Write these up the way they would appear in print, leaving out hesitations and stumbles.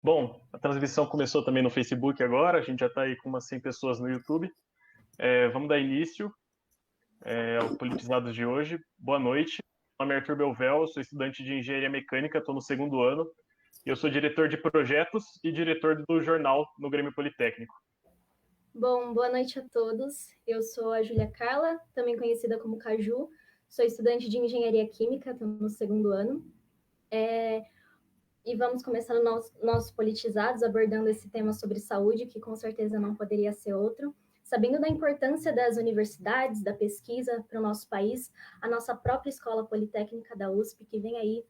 Bom, a transmissão começou também no Facebook agora, a gente já está aí com umas 100 pessoas no YouTube. Vamos dar início ao Politizados de hoje. Boa noite. Meu nome é Arthur Belvel, eu sou estudante de Engenharia Mecânica, estou no segundo ano, e eu sou diretor de projetos e diretor do jornal no Grêmio Politécnico. Bom, boa noite a todos. Eu sou a Júlia Carla, também conhecida como Caju. Sou estudante de Engenharia Química, estou no segundo ano. E vamos começar o nosso Politizados, abordando esse tema sobre saúde, que com certeza não poderia ser outro. Sabendo da importância das universidades, da pesquisa para o nosso país, a nossa própria Escola Politécnica da USP, que vem aí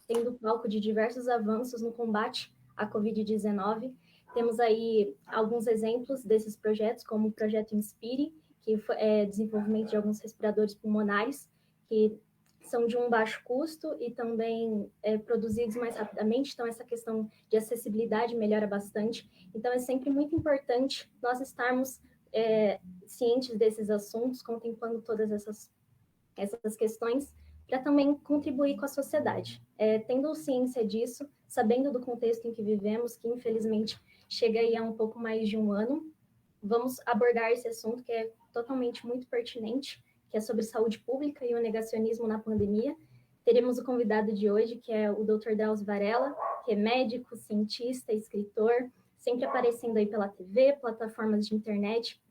tendo palco de diversos avanços no combate à Covid-19. Temos aí alguns exemplos desses projetos, como o projeto Inspire, que é desenvolvimento de alguns respiradores pulmonares, que são de um baixo custo e também produzidos mais rapidamente, então essa questão de acessibilidade melhora bastante. Então é sempre muito importante nós estarmos cientes desses assuntos, contemplando todas essas questões, para também contribuir com a sociedade. Tendo ciência disso, sabendo do contexto em que vivemos, que infelizmente chega aí a um pouco mais de um ano, vamos abordar esse assunto que é totalmente muito pertinente, que é sobre saúde pública e o negacionismo na pandemia. Teremos o convidado de hoje, que é o Dr. Drauzio Varella, que é médico, cientista, escritor, sempre aparecendo aí pela TV, plataformas de internet,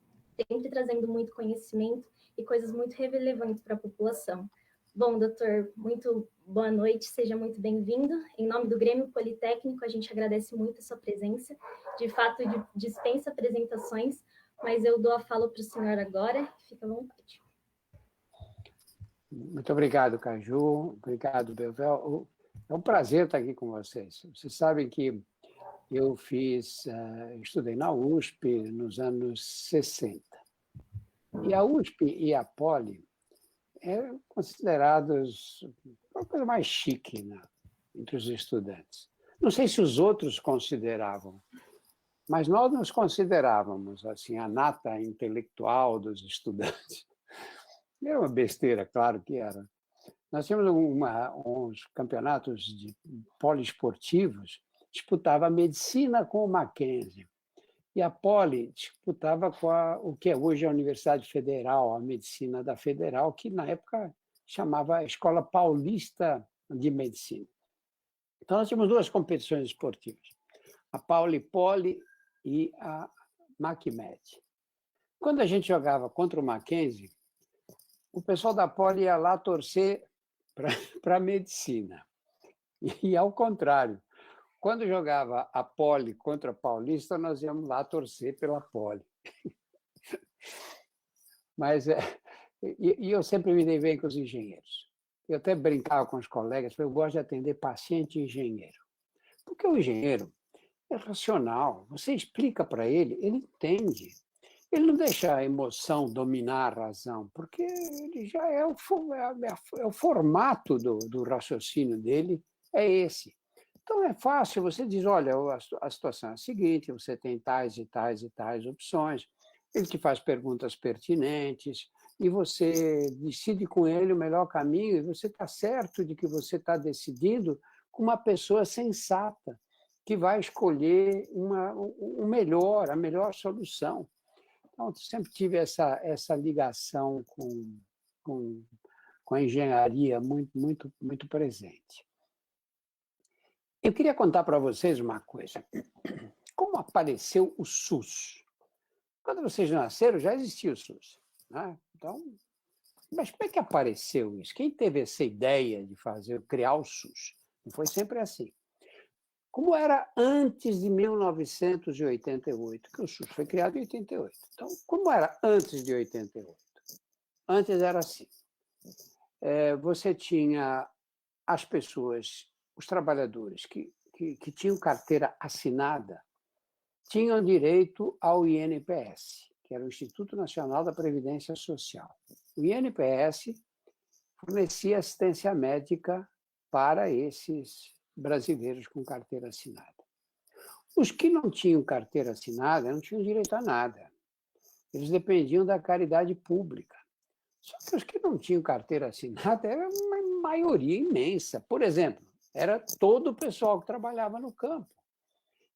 sempre trazendo muito conhecimento e coisas muito relevantes para a população. Bom, doutor, muito boa noite, seja muito bem-vindo. Em nome do Grêmio Politécnico, a gente agradece muito a sua presença. De fato, dispensa apresentações, mas eu dou a fala para o senhor agora, fica à vontade. Muito obrigado, Caju, obrigado, Belvel. É um prazer estar aqui com vocês. Vocês sabem que eu estudei na USP nos anos 60. E a USP e a Poli eram considerados uma coisa mais chique, né, entre os estudantes. Não sei se os outros consideravam, mas nós nos considerávamos assim, a nata intelectual dos estudantes. Era uma besteira, claro que era. Nós tínhamos uns campeonatos de poliesportivos, disputava a medicina com o Mackenzie. E a Poli disputava com o que é hoje a Universidade Federal, a medicina da Federal, que na época chamava Escola Paulista de Medicina. Então, nós tínhamos duas competições esportivas, a Pauli-Poli e a MacMed. Quando a gente jogava contra o Mackenzie, o pessoal da Poli ia lá torcer para a medicina. E ao contrário, quando jogava a Poli contra a Paulista, nós íamos lá torcer pela Poli. Mas eu sempre me dei bem com os engenheiros. Eu até brincava com os colegas, eu gosto de atender paciente e engenheiro. Porque o engenheiro é racional, você explica para ele, ele entende. Ele não deixa a emoção dominar a razão, porque ele já é o formato do raciocínio dele, é esse. Então, é fácil, você diz, olha, a situação é a seguinte, você tem tais e tais e tais opções, ele te faz perguntas pertinentes, e você decide com ele o melhor caminho, e você está certo de que você está decidindo com uma pessoa sensata, que vai escolher a melhor solução. Então, sempre tive essa ligação com a engenharia muito presente. Eu queria contar para vocês uma coisa. Como apareceu o SUS? Quando vocês nasceram, já existia o SUS, né? Então, mas como é que apareceu isso? Quem teve essa ideia de criar o SUS? Não foi sempre assim. Como era antes de 1988, que o SUS foi criado em 88. Então, como era antes de 88? Antes era assim. Você tinha as pessoas, os trabalhadores que tinham carteira assinada, tinham direito ao INPS, que era o Instituto Nacional da Previdência Social. O INPS fornecia assistência médica para esses brasileiros com carteira assinada. Os que não tinham carteira assinada não tinham direito a nada. Eles dependiam da caridade pública. Só que os que não tinham carteira assinada era uma maioria imensa. Por exemplo, era todo o pessoal que trabalhava no campo.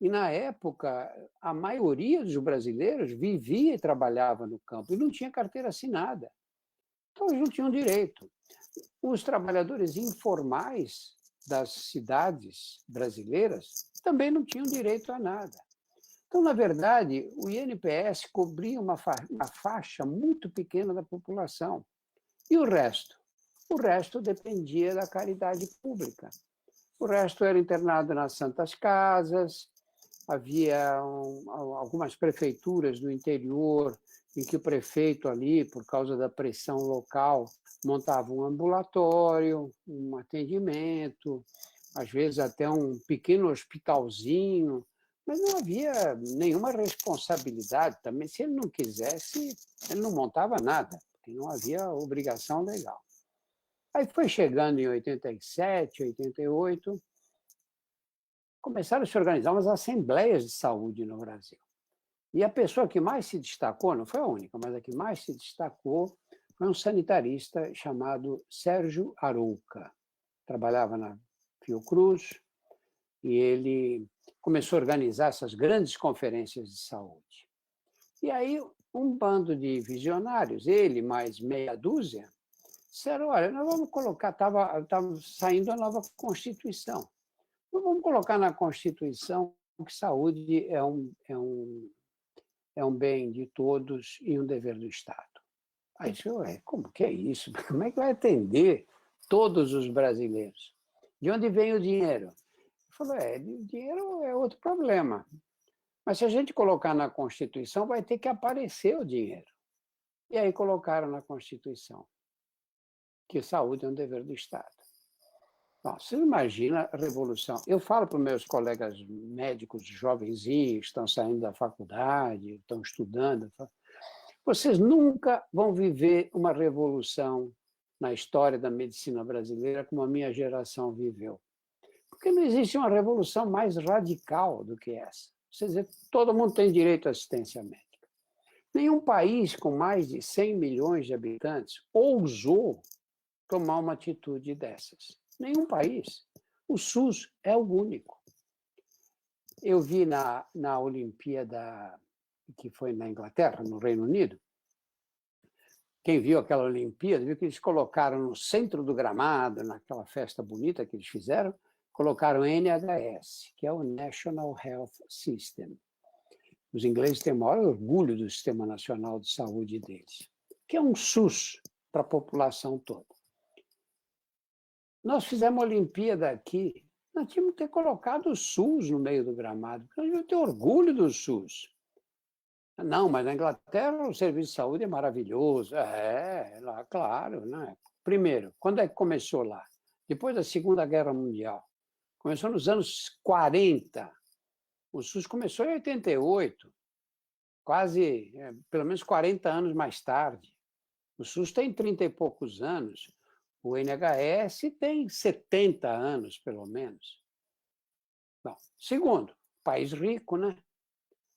E, na época, a maioria dos brasileiros vivia e trabalhava no campo e não tinha carteira assinada. Então, eles não tinham direito. Os trabalhadores informais das cidades brasileiras também não tinham direito a nada. Então, na verdade, o INPS cobria uma faixa muito pequena da população. E o resto? O resto dependia da caridade pública. O resto era internado nas santas casas, havia algumas prefeituras do interior em que o prefeito ali, por causa da pressão local, montava um ambulatório, um atendimento, às vezes até um pequeno hospitalzinho, mas não havia nenhuma responsabilidade também. Se ele não quisesse, ele não montava nada, porque não havia obrigação legal. Aí foi chegando em 87, 88, começaram a se organizar umas assembleias de saúde no Brasil. E a pessoa que mais se destacou, não foi a única, mas a que mais se destacou, foi um sanitarista chamado Sérgio Arouca. Trabalhava na Fiocruz e ele começou a organizar essas grandes conferências de saúde. E aí um bando de visionários, ele mais meia dúzia, disseram, olha, nós vamos colocar, estava saindo a nova Constituição. Nós vamos colocar na Constituição que saúde é um bem de todos e um dever do Estado. Aí disse, como que é isso? Como é que vai atender todos os brasileiros? De onde vem o dinheiro? Ele falou, o dinheiro é outro problema. Mas se a gente colocar na Constituição, vai ter que aparecer o dinheiro. E aí colocaram na Constituição que saúde é um dever do Estado. Bom, você imagina a revolução. Eu falo para os meus colegas médicos jovenzinhos, que estão saindo da faculdade, estão estudando, vocês nunca vão viver uma revolução na história da medicina brasileira como a minha geração viveu. Porque não existe uma revolução mais radical do que essa. Quer dizer, todo mundo tem direito à assistência médica. Nenhum país com mais de 100 milhões de habitantes ousou tomar uma atitude dessas. Nenhum país. O SUS é o único. Eu vi na Olimpíada, que foi na Inglaterra, no Reino Unido, quem viu aquela Olimpíada, viu que eles colocaram no centro do gramado, naquela festa bonita que eles fizeram, colocaram NHS, que é o National Health System. Os ingleses têm o maior orgulho do Sistema Nacional de Saúde deles, que é um SUS para a população toda. Nós fizemos a Olimpíada aqui, nós tínhamos que ter colocado o SUS no meio do gramado, porque nós devíamos ter orgulho do SUS. Não, mas na Inglaterra o serviço de saúde é maravilhoso. Lá, claro. Né? Primeiro, quando é que começou lá? Depois da Segunda Guerra Mundial. Começou nos anos 40. O SUS começou em 88, quase, pelo menos 40 anos mais tarde. O SUS tem 30 e poucos anos. O NHS tem 70 anos, pelo menos. Bom, segundo, país rico, né?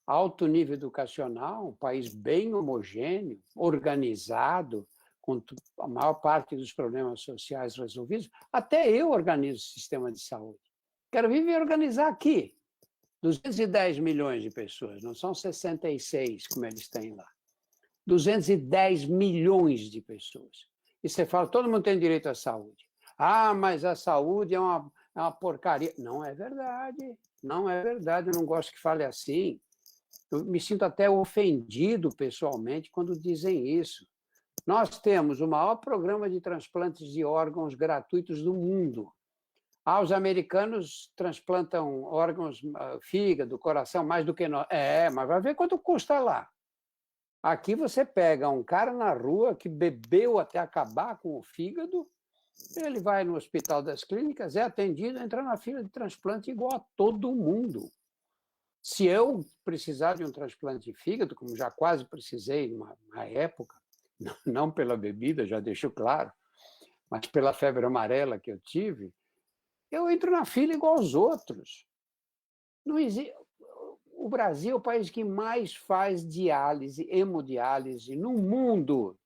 Alto nível educacional, um país bem homogêneo, organizado, com a maior parte dos problemas sociais resolvidos. Até eu organizo o sistema de saúde. Quero viver e organizar aqui. 210 milhões de pessoas, não são 66, como eles têm lá. 210 milhões de pessoas. E você fala, todo mundo tem direito à saúde. Ah, mas a saúde é uma porcaria. Não é verdade. Não é verdade, eu não gosto que fale assim. Eu me sinto até ofendido pessoalmente quando dizem isso. Nós temos o maior programa de transplantes de órgãos gratuitos do mundo. Os americanos transplantam órgãos, fígado, coração, mais do que nós. Mas vai ver quanto custa lá. Aqui você pega um cara na rua que bebeu até acabar com o fígado, ele vai no Hospital das Clínicas, é atendido, entra na fila de transplante igual a todo mundo. Se eu precisar de um transplante de fígado, como já quase precisei numa época, não pela bebida, já deixo claro, mas pela febre amarela que eu tive, eu entro na fila igual aos outros. Não existe... O Brasil é o país que mais faz diálise, hemodiálise no mundo.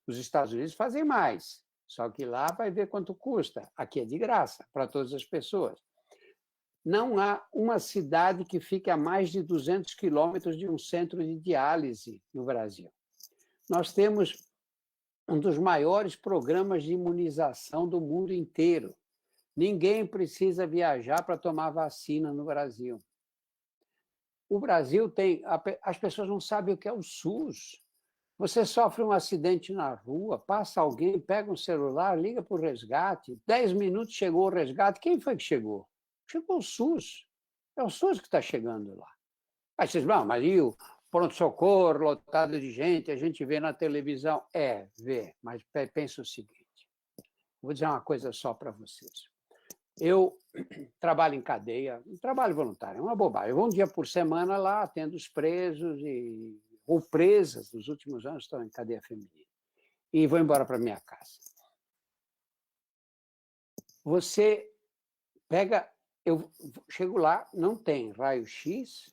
Os Estados Unidos fazem mais, só que lá vai ver quanto custa. Aqui é de graça para todas as pessoas. Não há uma cidade que fique a mais de 200 quilômetros de um centro de diálise no Brasil. Nós temos um dos maiores programas de imunização do mundo inteiro. Ninguém precisa viajar para tomar vacina no Brasil. O Brasil tem... As pessoas não sabem o que é o SUS. Você sofre um acidente na rua, passa alguém, pega um celular, liga para o resgate, 10 minutos chegou o resgate. Quem foi que chegou? Chegou o SUS. É o SUS que está chegando lá. Aí vocês vão, mas e o pronto-socorro lotado de gente, a gente vê na televisão? Vê, mas pensa o seguinte, vou dizer uma coisa só para vocês. Eu trabalho em cadeia, trabalho voluntário, é uma bobagem. Eu vou um dia por semana lá, atendo os presos ou presas, nos últimos anos estão em cadeia feminina, e vou embora para minha casa. Você pega, eu chego lá, não tem raio-x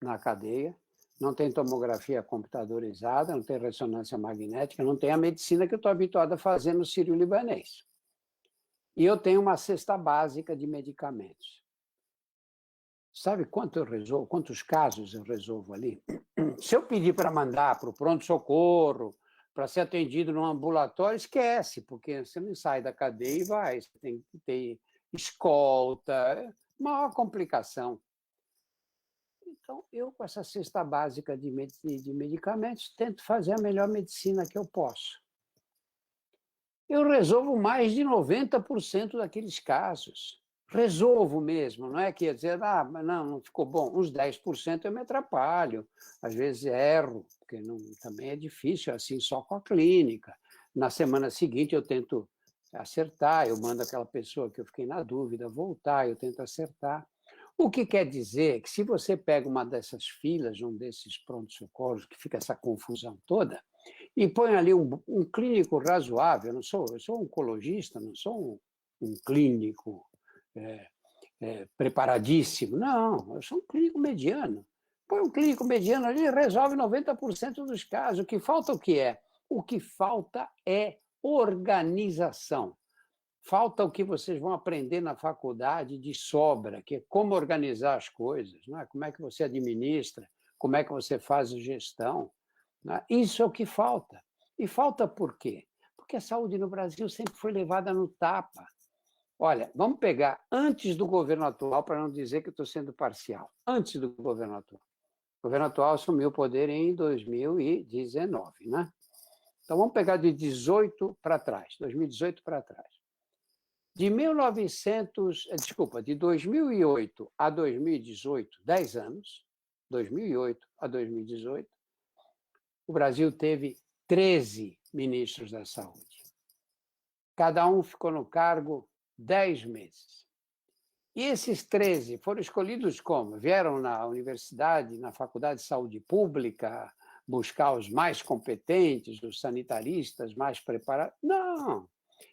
na cadeia, não tem tomografia computadorizada, não tem ressonância magnética, não tem a medicina que eu estou habituado a fazer no Sírio-Libanês. E eu tenho uma cesta básica de medicamentos. Sabe quantos casos eu resolvo ali? Se eu pedir para mandar para o pronto-socorro, para ser atendido num ambulatório, esquece, porque você não sai da cadeia e vai, você tem que ter escolta, é maior complicação. Então, eu, com essa cesta básica de medicamentos, tento fazer a melhor medicina que eu posso. Eu resolvo mais de 90% daqueles casos. Resolvo mesmo, não é que ia dizer, mas não ficou bom. Uns 10% eu me atrapalho, às vezes erro, porque também é difícil, assim, só com a clínica. Na semana seguinte eu tento acertar, eu mando aquela pessoa que eu fiquei na dúvida voltar, eu tento acertar. O que quer dizer que se você pega uma dessas filas, um desses pronto-socorros, que fica essa confusão toda, e põe ali um clínico razoável, eu sou oncologista, não sou um clínico preparadíssimo, não, eu sou um clínico mediano. Põe um clínico mediano ali e resolve 90% dos casos. O que falta o que é? O que falta é organização. Falta o que vocês vão aprender na faculdade de sobra, que é como organizar as coisas, não é? Como é que você administra, como é que você faz a gestão. Isso é o que falta. E falta por quê? Porque a saúde no Brasil sempre foi levada no tapa. Olha, vamos pegar antes do governo atual, para não dizer que eu estou sendo parcial. Antes do governo atual. O governo atual assumiu o poder em 2019, né? Então vamos pegar de 2018 para trás. De 2008 a 2018, 10 anos, 2008 a 2018, o Brasil teve 13 ministros da saúde. Cada um ficou no cargo 10 meses. E esses 13 foram escolhidos como? Vieram na universidade, na Faculdade de Saúde Pública, buscar os mais competentes, os sanitaristas mais preparados? Não.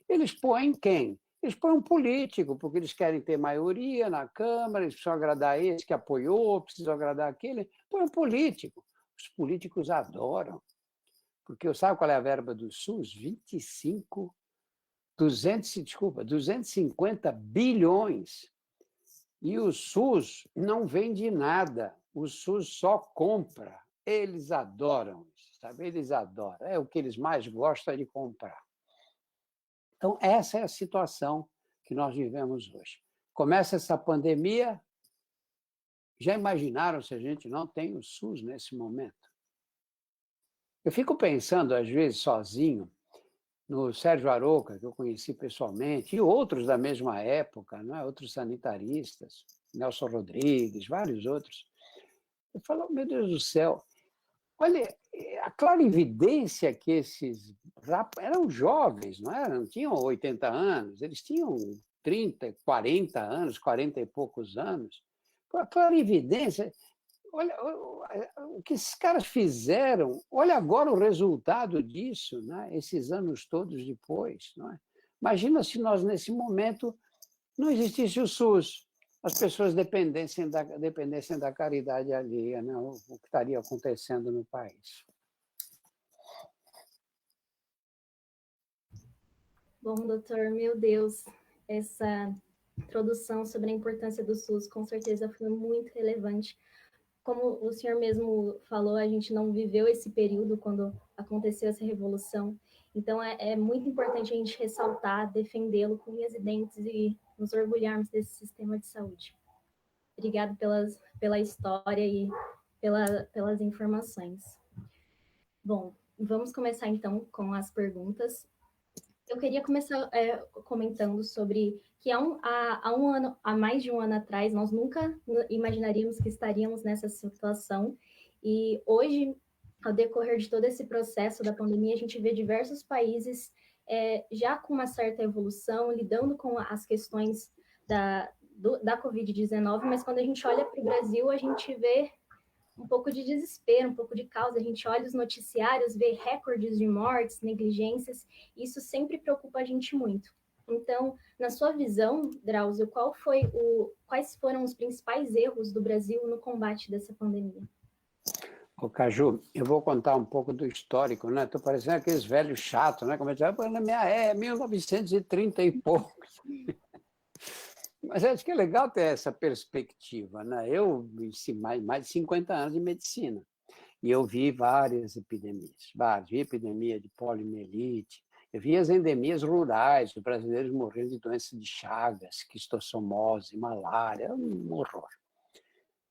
Eles põem quem? Eles põem um político, porque eles querem ter maioria na Câmara, eles precisam agradar esse que apoiou, precisam agradar aquele. Põe um político. Os políticos adoram. Porque sabe qual é a verba do SUS? 250 bilhões. E o SUS não vende nada, o SUS só compra. Eles adoram isso, sabe? Eles adoram. É o que eles mais gostam é de comprar. Então, essa é a situação que nós vivemos hoje. Começa essa pandemia, já imaginaram se a gente não tem o SUS nesse momento? Eu fico pensando, às vezes, sozinho, no Sérgio Arouca, que eu conheci pessoalmente, e outros da mesma época, não é? Outros sanitaristas, Nelson Rodrigues, vários outros. Eu falo, meu Deus do céu, olha, a clarividência que esses eram jovens, não eram? Não tinham 80 anos, eles tinham 30, 40 anos, 40 e poucos anos. A clarividência, olha o que esses caras fizeram, olha agora o resultado disso, né? Esses anos todos depois. Não é? Imagina se nós, nesse momento, não existisse o SUS, as pessoas dependessem da caridade alheia, né? O que estaria acontecendo no país. Bom, doutor, meu Deus, essa introdução sobre a importância do SUS, com certeza foi muito relevante. Como o senhor mesmo falou, a gente não viveu esse período quando aconteceu essa revolução, então é muito importante a gente ressaltar, defendê-lo com unhas e dentes e nos orgulharmos desse sistema de saúde. Obrigada pela história e pelas informações. Bom, vamos começar então com as perguntas. Eu queria começar comentando sobre que há mais de um ano atrás, nós nunca imaginaríamos que estaríamos nessa situação, e hoje, ao decorrer de todo esse processo da pandemia, a gente vê diversos países já com uma certa evolução, lidando com as questões da Covid-19, mas quando a gente olha para o Brasil, a gente vê um pouco de desespero, um pouco de caos. A gente olha os noticiários, vê recordes de mortes, negligências, e isso sempre preocupa a gente muito. Então, na sua visão, Drauzio, quais foram os principais erros do Brasil no combate dessa pandemia? Ô, Caju, eu vou contar um pouco do histórico, né? Estou parecendo aqueles velhos chatos, né? Como eu disse, na minha 1930 e poucos. Mas acho que é legal ter essa perspectiva, né? Eu vi mais de 50 anos de medicina e eu vi várias epidemias, vi epidemia de poliomielite, eu vi as endemias rurais, os brasileiros morrendo de doença de Chagas, quistossomose, malária, um horror.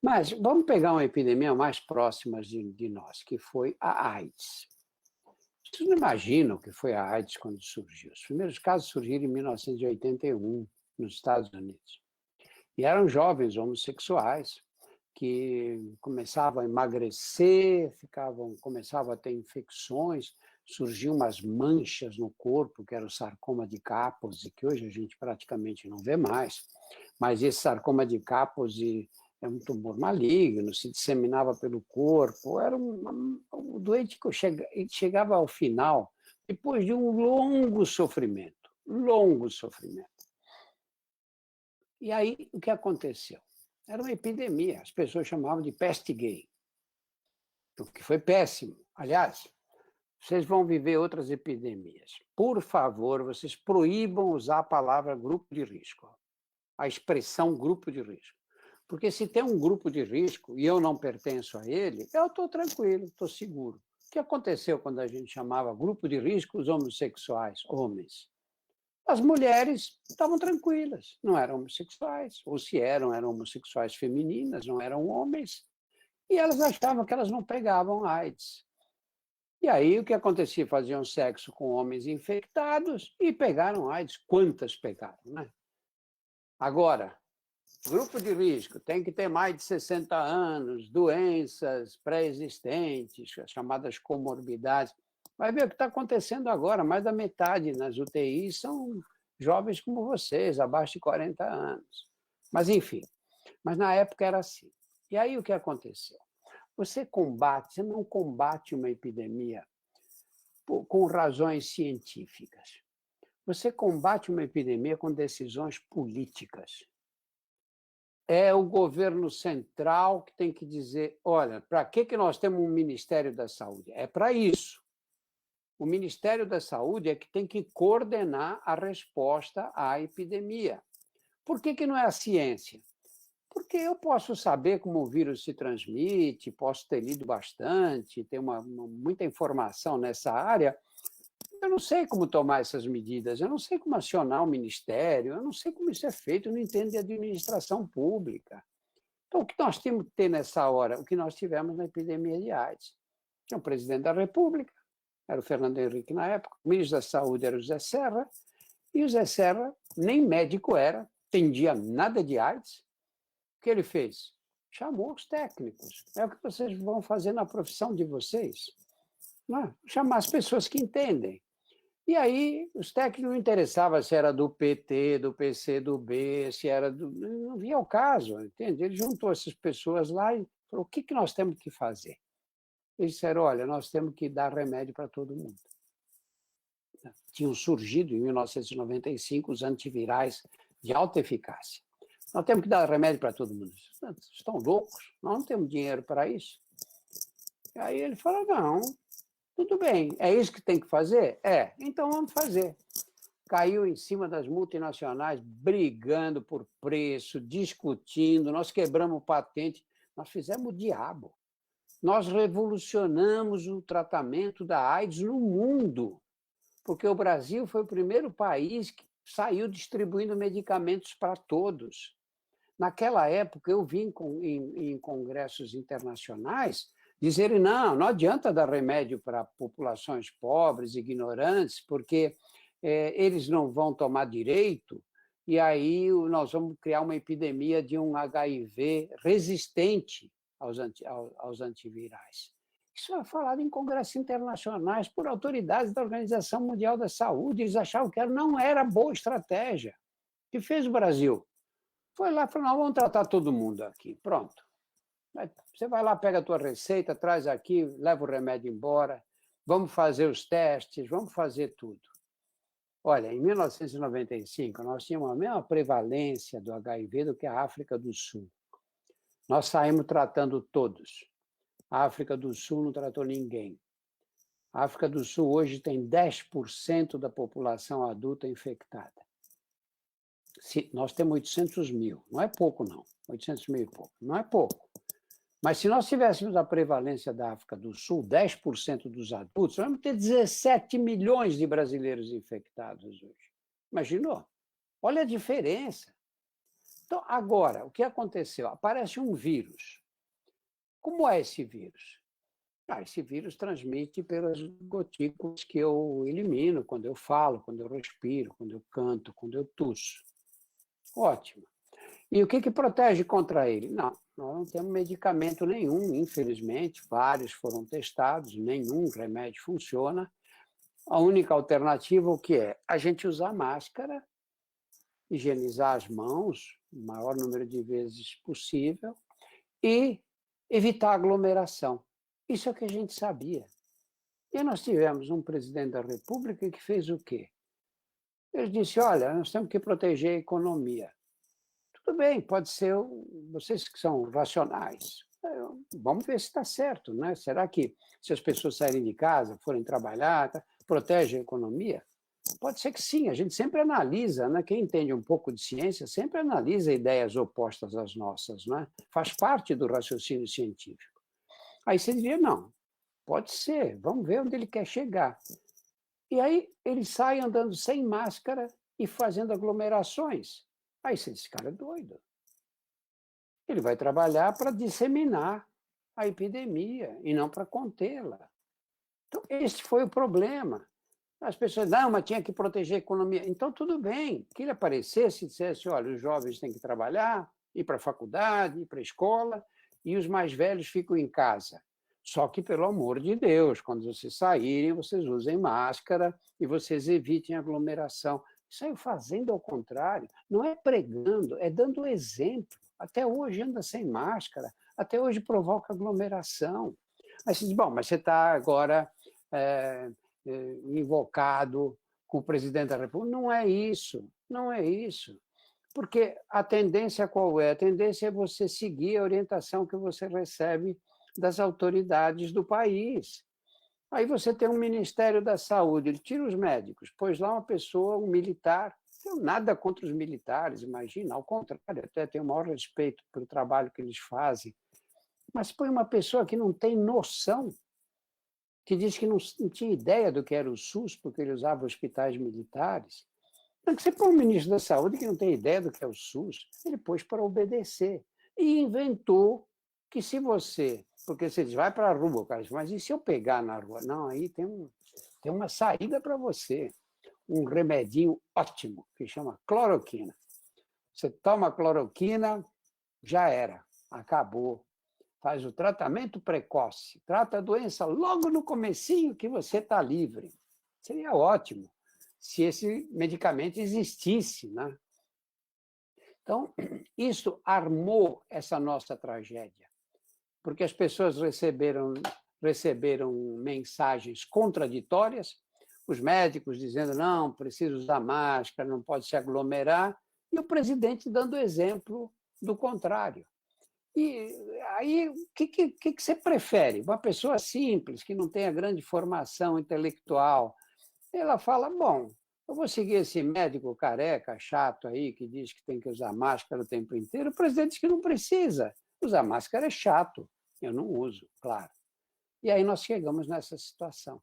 Mas vamos pegar uma epidemia mais próxima de nós, que foi a AIDS. Vocês não imaginam o que foi a AIDS quando surgiu? Os primeiros casos surgiram em 1981, nos Estados Unidos. E eram jovens homossexuais que começavam a emagrecer, começavam a ter infecções, surgiam umas manchas no corpo, que era o sarcoma de Kaposi, que hoje a gente praticamente não vê mais, mas esse sarcoma de Kaposi é um tumor maligno, se disseminava pelo corpo, era um doente que chegava ao final, depois de um longo sofrimento. E aí, o que aconteceu? Era uma epidemia, as pessoas chamavam de peste gay, o que foi péssimo. Aliás, vocês vão viver outras epidemias. Por favor, vocês proíbam usar a palavra grupo de risco, a expressão grupo de risco. Porque se tem um grupo de risco e eu não pertenço a ele, eu estou tranquilo, estou seguro. O que aconteceu quando a gente chamava grupo de risco os homossexuais, homens? As mulheres estavam tranquilas, não eram homossexuais, ou se eram homossexuais femininas, não eram homens, e elas achavam que elas não pegavam AIDS. E aí o que acontecia? Faziam sexo com homens infectados e pegaram AIDS. Quantas pegaram, né? Agora, grupo de risco tem que ter mais de 60 anos, doenças pré-existentes, chamadas comorbidades. Vai ver o que está acontecendo agora, mais da metade nas UTIs são jovens como vocês, abaixo de 40 anos. Mas, enfim, na época era assim. E aí o que aconteceu? Você não combate uma epidemia com razões científicas. Você combate uma epidemia com decisões políticas. É o governo central que tem que dizer, olha, para que nós temos um Ministério da Saúde? É para isso. O Ministério da Saúde é que tem que coordenar a resposta à epidemia. Por que não é a ciência? Porque eu posso saber como o vírus se transmite, posso ter lido bastante, ter muita informação nessa área. Eu não sei como tomar essas medidas, eu não sei como acionar o Ministério, eu não sei como isso é feito, eu não entendo de administração pública. Então, o que nós temos que ter nessa hora? O que nós tivemos na epidemia de AIDS. É o presidente da República, era o Fernando Henrique na época, o ministro da Saúde era o José Serra, e o José Serra nem médico era, entendia nada de AIDS. O que ele fez? Chamou os técnicos. É o que vocês vão fazer na profissão de vocês. Não é? Chamar as pessoas que entendem. E aí, os técnicos não interessavam se era do PT, do PCdoB, se era do... Não via o caso, entende? Ele juntou essas pessoas lá e falou, o que nós temos que fazer? Eles disseram, olha, nós temos que dar remédio para todo mundo. Tinham surgido, em 1995, os antivirais de alta eficácia. Nós temos que dar remédio para todo mundo. Estão loucos? Nós não temos dinheiro para isso. E aí ele falou, não, tudo bem, é isso que tem que fazer? É, então vamos fazer. caiu em cima das multinacionais, brigando por preço, discutindo, nós quebramos patente, nós fizemos o diabo. Nós revolucionamos o tratamento da AIDS no mundo, porque o Brasil foi o primeiro país que saiu distribuindo medicamentos para todos. Naquela época, eu vi em congressos internacionais dizerem não adianta dar remédio para populações pobres, ignorantes, porque eles não vão tomar direito, e aí nós vamos criar uma epidemia de um HIV resistente aos antivirais. Isso é falado em congressos internacionais por autoridades da Organização Mundial da Saúde. Eles achavam que não era boa estratégia. O que fez o Brasil? Foi lá e falou, não, vamos tratar todo mundo aqui. Pronto. Você vai lá, pega a tua receita, traz aqui, leva o remédio embora, vamos fazer os testes, vamos fazer tudo. Olha, em 1995, nós tínhamos a mesma prevalência do HIV do que a África do Sul. Nós saímos tratando todos. A África do Sul não tratou ninguém. A África do Sul hoje tem 10% da população adulta infectada. Nós temos 800 mil, não é pouco não, 800 mil e pouco, não é pouco. Mas se nós tivéssemos a prevalência da África do Sul, 10% dos adultos, nós vamos ter 17 milhões de brasileiros infectados hoje. Imaginou? Olha a diferença. Então, agora, o que aconteceu? Aparece um vírus. Como é esse vírus? Esse vírus transmite pelas gotículas que eu elimino quando eu falo, quando eu respiro, quando eu canto, quando eu tusso. Ótimo. E o que protege contra ele? Não, nós não temos medicamento nenhum, infelizmente. Vários foram testados, nenhum remédio funciona. A única alternativa, o que é? A gente usar máscara, higienizar as mãos o maior número de vezes possível e evitar aglomeração. Isso é o que a gente sabia. E nós tivemos um presidente da República que fez o quê? Ele disse, olha, nós temos que proteger a economia. Tudo bem, pode ser vocês que são racionais. Vamos ver se está certo, né? Será que se as pessoas saírem de casa, forem trabalhar, protege a economia? Pode ser que sim, a gente sempre analisa, né? Quem entende um pouco de ciência sempre analisa ideias opostas às nossas, né? Faz parte do raciocínio científico. Aí você diria, não, pode ser, vamos ver onde ele quer chegar. E aí ele sai andando sem máscara e fazendo aglomerações. Aí esse cara é doido. Ele vai trabalhar para disseminar a epidemia e não para contê-la. Então, esse foi o problema. As pessoas, não, mas tinha que proteger a economia. Então, tudo bem, que ele aparecesse e dissesse, olha, os jovens têm que trabalhar, ir para a faculdade, ir para a escola, e os mais velhos ficam em casa. Só que, pelo amor de Deus, quando vocês saírem, vocês usem máscara e vocês evitem aglomeração. Saiu fazendo ao contrário, não é pregando, é dando exemplo. Até hoje anda sem máscara, até hoje provoca aglomeração. Aí você diz, bom, mas você está agora invocado com o presidente da República. Não é isso, não é isso. Porque a tendência qual é? A tendência é você seguir a orientação que você recebe das autoridades do país. Aí você tem um Ministério da Saúde, ele tira os médicos, pôs lá uma pessoa, um militar. Não tenho nada contra os militares, imagina, ao contrário, até tenho o maior respeito pelo trabalho que eles fazem. Mas põe uma pessoa que não tem noção, que diz que não tinha ideia do que era o SUS, porque ele usava hospitais militares. Então, você põe um ministro da Saúde que não tem ideia do que é o SUS, ele pôs para obedecer. E inventou que se você... Porque você diz, vai para a rua, cara, mas e se eu pegar na rua? Não, aí tem uma saída para você. Um remedinho ótimo, que chama cloroquina. Você toma cloroquina, já era, acabou. Faz o tratamento precoce, trata a doença logo no comecinho que você está livre. Seria ótimo se esse medicamento existisse, né? Então, isso armou essa nossa tragédia, porque as pessoas receberam mensagens contraditórias, os médicos dizendo, não, precisa usar máscara, não pode se aglomerar, e o presidente dando exemplo do contrário. E aí, o que você prefere? Uma pessoa simples, que não tenha grande formação intelectual, ela fala, bom, Eu vou seguir esse médico careca, chato aí, que diz que tem que usar máscara o tempo inteiro. O presidente diz que não precisa. Usar máscara é chato. Eu não uso, claro. E aí nós chegamos nessa situação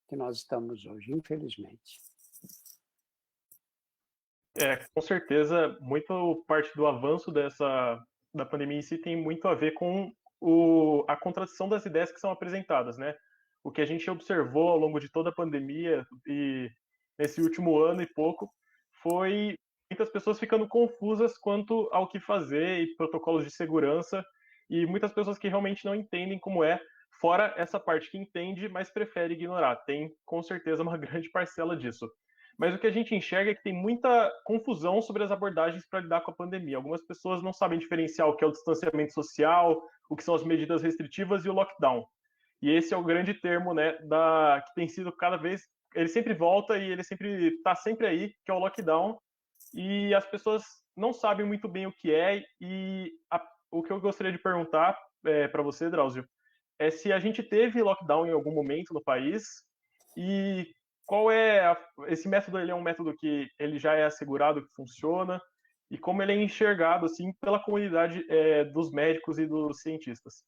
que nós estamos hoje, infelizmente. Com certeza, muito parte do avanço da pandemia em si tem muito a ver com a contradição das ideias que são apresentadas, né? O que a gente observou ao longo de toda a pandemia e nesse último ano e pouco foi muitas pessoas ficando confusas quanto ao que fazer e protocolos de segurança e muitas pessoas que realmente não entendem como é, fora essa parte que entende, mas prefere ignorar. Tem com certeza uma grande parcela disso. Mas o que a gente enxerga é que tem muita confusão sobre as abordagens para lidar com a pandemia. Algumas pessoas não sabem diferenciar o que é o distanciamento social, o que são as medidas restritivas e o lockdown. E esse é o grande termo, né, que tem sido cada vez, ele sempre volta e ele sempre está sempre aí, que é o lockdown. E as pessoas não sabem muito bem o que é. E o que eu gostaria de perguntar para você, Drauzio, é se a gente teve lockdown em algum momento no país e qual é esse método. Ele é um método que ele já é assegurado que funciona e como ele é enxergado assim pela comunidade dos médicos e dos cientistas.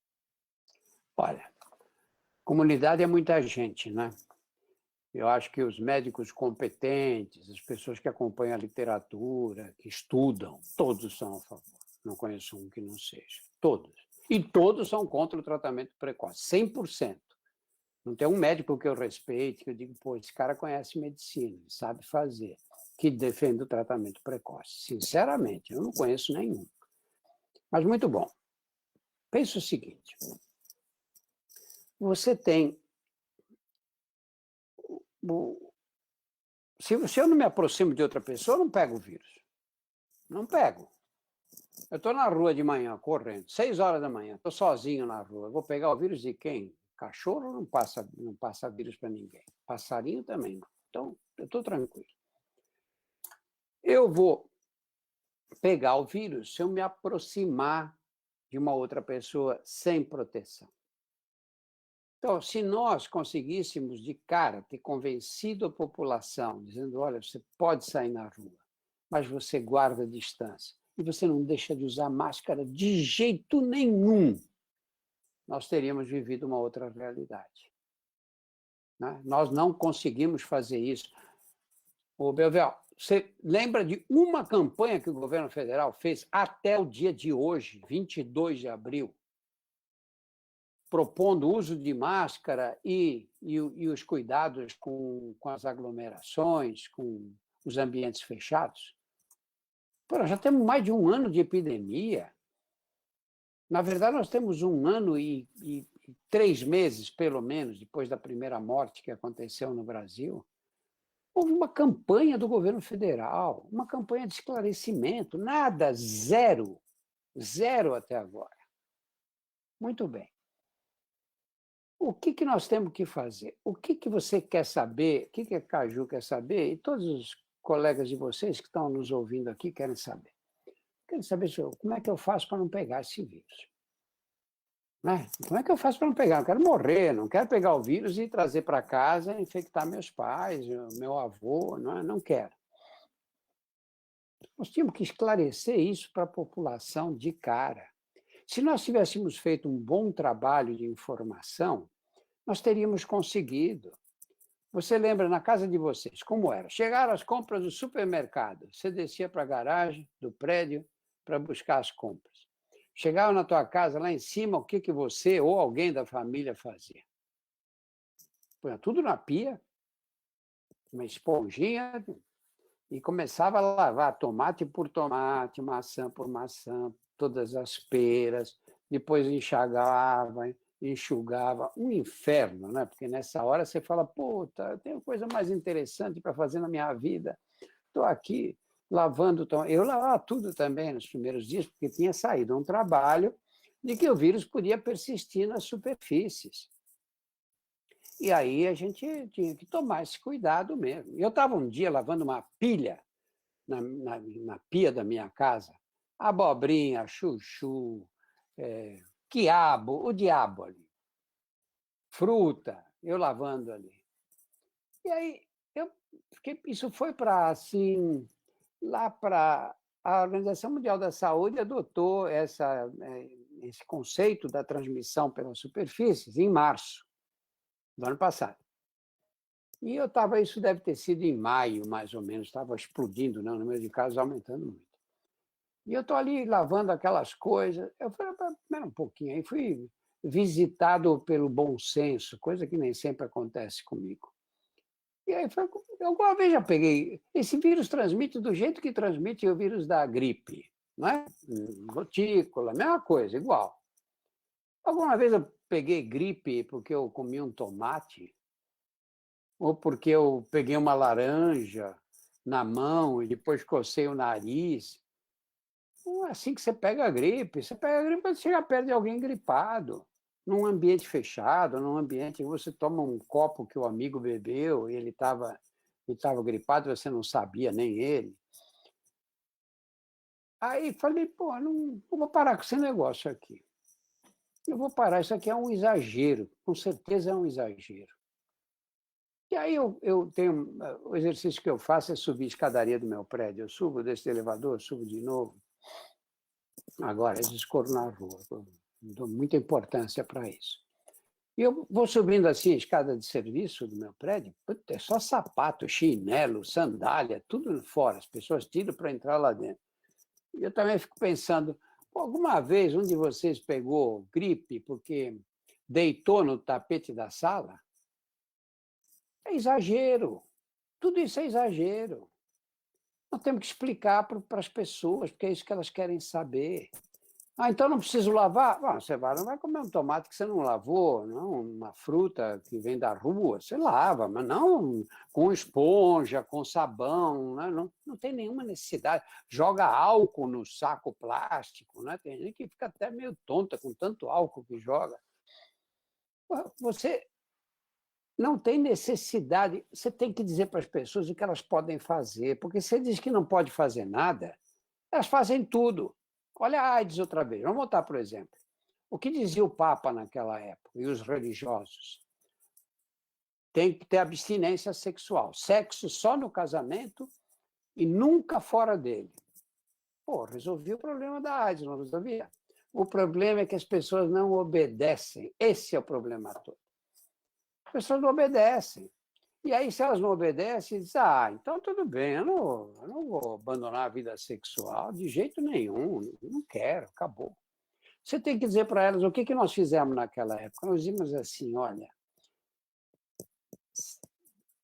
Olha, comunidade é muita gente, né? Eu acho que os médicos competentes, as pessoas que acompanham a literatura, que estudam, todos são a favor. Não conheço um que não seja. Todos. E todos são contra o tratamento precoce, 100%. Não tem um médico que eu respeite, que eu digo, pô, esse cara conhece medicina, sabe fazer, que defende o tratamento precoce. Sinceramente, eu não conheço nenhum. Mas muito bom. Pensa o seguinte, você tem... Se eu não me aproximo de outra pessoa, eu não pego o vírus. Não pego. Eu estou na rua de manhã, correndo, 6 horas da manhã, estou sozinho na rua. Eu vou pegar o vírus de quem? Cachorro não passa vírus para ninguém. Passarinho também não. Então, eu estou tranquilo. Eu vou pegar o vírus se eu me aproximar de uma outra pessoa sem proteção. Então, se nós conseguíssemos de cara ter convencido a população, dizendo, olha, você pode sair na rua, mas você guarda a distância e você não deixa de usar máscara de jeito nenhum, nós teríamos vivido uma outra realidade. Né? Nós não conseguimos fazer isso. Ô, Belvel, você lembra de uma campanha que o governo federal fez até o dia de hoje, 22 de abril, propondo o uso de máscara e os cuidados com as aglomerações, com os ambientes fechados? Pô, já temos mais de um ano de epidemia. Na verdade, nós temos 1 ano e 3 meses, pelo menos, depois da primeira morte que aconteceu no Brasil. Houve uma campanha do governo federal, uma campanha de esclarecimento, nada, zero, zero até agora. Muito bem. O que nós temos que fazer? O que você quer saber? O que a Caju quer saber? E todos os colegas de vocês que estão nos ouvindo aqui querem saber. Querem saber como é que eu faço para não pegar esse vírus. Né? Como é que eu faço para não pegar? Não quero morrer, não quero pegar o vírus e trazer para casa e infectar meus pais, meu avô, não quero. Nós tínhamos que esclarecer isso para a população de cara. Se nós tivéssemos feito um bom trabalho de informação, nós teríamos conseguido. Você lembra, na casa de vocês, como era? Chegaram as compras do supermercado, você descia para a garagem do prédio para buscar as compras. Chegava na tua casa, lá em cima, o que você ou alguém da família fazia? Punha tudo na pia, uma esponjinha, e começava a lavar tomate por tomate, maçã por maçã, todas as peras, depois enxugava, um inferno, né? Porque nessa hora você fala, puta, eu tenho coisa mais interessante para fazer na minha vida, estou aqui lavando, eu lavava tudo também nos primeiros dias, porque tinha saído um trabalho de que o vírus podia persistir nas superfícies. E aí a gente tinha que tomar esse cuidado mesmo. Eu estava um dia lavando uma pilha na pia da minha casa, abobrinha, chuchu, quiabo, o diabo ali, fruta, eu lavando ali. E aí eu porque isso foi para, assim, lá para a Organização Mundial da Saúde adotou esse conceito da transmissão pelas superfícies em março do ano passado. E eu estava, isso deve ter sido em maio, mais ou menos, estava explodindo, né, o número de casos aumentando muito. E eu estou ali lavando aquelas coisas. Eu falei, espera um pouquinho, aí fui visitado pelo bom senso, coisa que nem sempre acontece comigo. E aí, alguma vez já peguei. Esse vírus transmite do jeito que transmite o vírus da gripe, não é? Gotícula, mesma coisa, igual. Alguma vez eu peguei gripe porque eu comi um tomate, ou porque eu peguei uma laranja na mão e depois cocei o nariz. Não é assim que você pega a gripe. Você pega a gripe quando você chega perto de alguém gripado, num ambiente fechado, num ambiente que você toma um copo que o amigo bebeu e ele estava gripado, você não sabia, nem ele. Aí falei, pô, não vou parar com esse negócio aqui. Eu vou parar, isso aqui é um exagero, com certeza é um exagero. E aí eu tenho, o exercício que eu faço é subir a escadaria do meu prédio. Eu subo desse elevador, subo de novo. Agora, escorro na rua, dou muita importância para isso. E eu vou subindo assim a escada de serviço do meu prédio, é só sapato, chinelo, sandália, tudo fora. As pessoas tiram para entrar lá dentro. E eu também fico pensando, alguma vez um de vocês pegou gripe porque deitou no tapete da sala? É exagero. Tudo isso é exagero. Nós temos que explicar para as pessoas, porque é isso que elas querem saber. Ah, então não preciso lavar? Você não vai comer um tomate que você não lavou, não uma fruta que vem da rua, você lava, mas não com esponja, com sabão, né? Não tem nenhuma necessidade. Joga álcool no saco plástico, né? Tem gente que fica até meio tonta com tanto álcool que joga. Você não tem necessidade, você tem que dizer para as pessoas o que elas podem fazer, porque se você diz que não pode fazer nada, elas fazem tudo. Olha a AIDS outra vez. Vamos voltar, por exemplo. O que dizia o Papa naquela época, e os religiosos? Tem que ter abstinência sexual. Sexo só no casamento e nunca fora dele. Pô, resolvi o problema da AIDS, não resolvia? O problema é que as pessoas não obedecem. Esse é o problema todo. As pessoas não obedecem. E aí, se elas não obedecem, dizem, então tudo bem, eu não vou abandonar a vida sexual de jeito nenhum, não quero, acabou. Você tem que dizer para elas o que nós fizemos naquela época. Nós dizíamos assim, olha,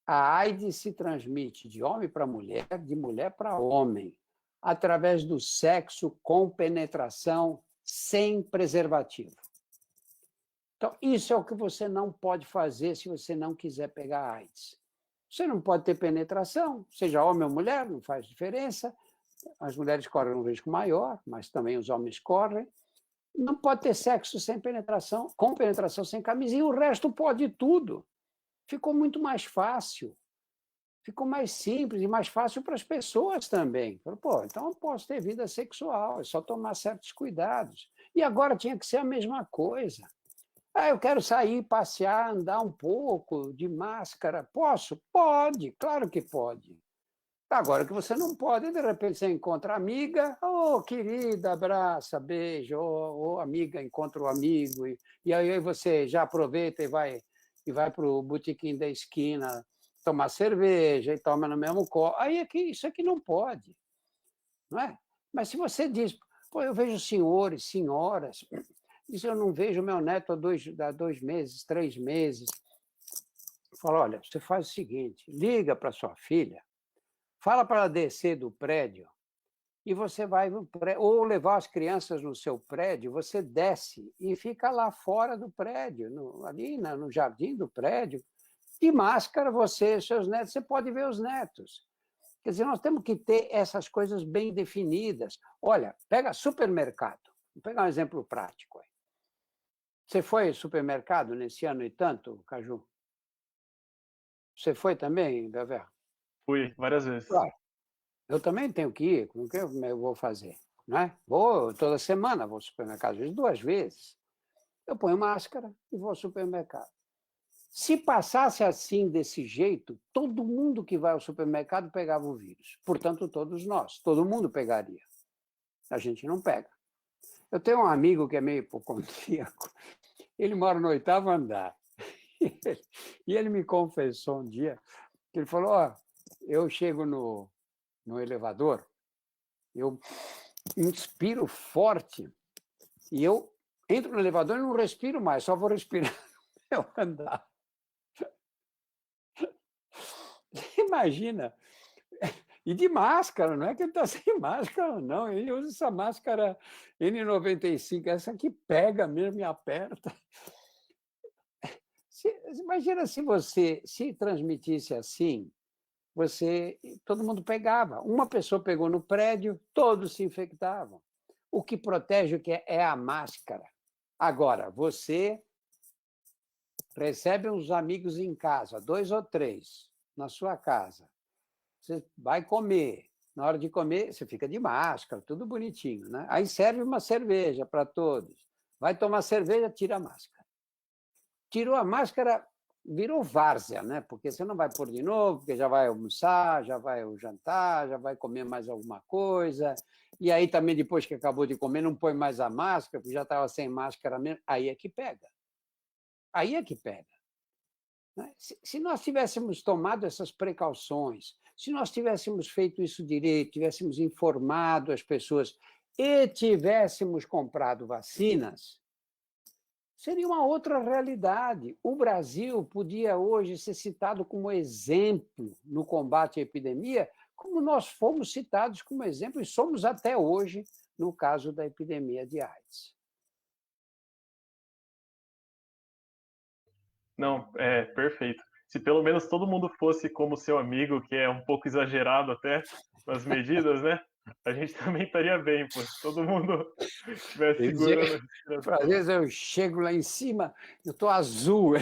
a AIDS se transmite de homem para mulher, de mulher para homem, através do sexo com penetração sem preservativo. Então, isso é o que você não pode fazer se você não quiser pegar AIDS. Você não pode ter penetração, seja homem ou mulher, não faz diferença. As mulheres correm um risco maior, mas também os homens correm. Não pode ter sexo sem penetração, com penetração sem camisinha, o resto pode tudo. Ficou muito mais fácil, ficou mais simples e mais fácil para as pessoas também. Pô, então eu posso ter vida sexual, é só tomar certos cuidados. E agora tinha que ser a mesma coisa. Eu quero sair, passear, andar um pouco de máscara. Posso? Pode, claro que pode. Agora que você não pode, de repente você encontra a amiga, querida, abraça, beijo, amiga, encontra o amigo, e aí você já aproveita e vai para o botequim da esquina tomar cerveja e toma no mesmo copo. Aí isso aqui não pode, não é? Mas se você diz, eu vejo senhores, senhoras, diz, eu não vejo meu neto há 2 meses, 3 meses. Fala, olha, você faz o seguinte, liga para sua filha, fala para ela descer do prédio e você vai no prédio, ou levar as crianças no seu prédio, você desce e fica lá fora do prédio, ali no jardim do prédio, de máscara, seus netos, você pode ver os netos. Quer dizer, nós temos que ter essas coisas bem definidas. Olha, pega supermercado, vou pegar um exemplo prático aí. Você foi ao supermercado nesse ano e tanto, Caju? Você foi também, Belver? Fui, várias vezes. Claro. Eu também tenho que ir, o que eu vou fazer? Não é? Vou toda semana, vou ao supermercado, às vezes 2 vezes. Eu ponho máscara e vou ao supermercado. Se passasse assim, desse jeito, todo mundo que vai ao supermercado pegava o vírus. Portanto, todos nós, todo mundo pegaria. A gente não pega. Eu tenho um amigo que é meio hipocondríaco, ele mora no 8º andar. E ele me confessou um dia, que ele falou, eu chego no elevador, eu inspiro forte, e eu entro no elevador e não respiro mais, só vou respirar no meu andar. Imagina, e de máscara, não é que ele está sem máscara, não, ele usa essa máscara N95, essa que pega mesmo e aperta. Imagina se você se transmitisse assim, todo mundo pegava. Uma pessoa pegou no prédio, todos se infectavam. O que protege é a máscara. Agora, você recebe uns amigos em casa, 2 ou 3, na sua casa. Você vai comer. Na hora de comer, você fica de máscara, tudo bonitinho, né? Aí serve uma cerveja para todos. Vai tomar cerveja, tira a máscara. Tirou a máscara, virou várzea, né? Porque você não vai pôr de novo, porque já vai almoçar, já vai jantar, já vai comer mais alguma coisa. E aí também, depois que acabou de comer, não põe mais a máscara, porque já estava sem máscara mesmo. Aí é que pega. Aí é que pega. Se nós tivéssemos tomado essas precauções, se nós tivéssemos feito isso direito, tivéssemos informado as pessoas e tivéssemos comprado vacinas, seria uma outra realidade. O Brasil podia hoje ser citado como exemplo no combate à epidemia, como nós fomos citados como exemplo e somos até hoje no caso da epidemia de AIDS. Não, perfeito. Se pelo menos todo mundo fosse como seu amigo, que é um pouco exagerado até nas medidas, né? A gente também estaria bem, pô. Se todo mundo estivesse segurando a respiração. Às vezes eu chego lá em cima, eu estou azul.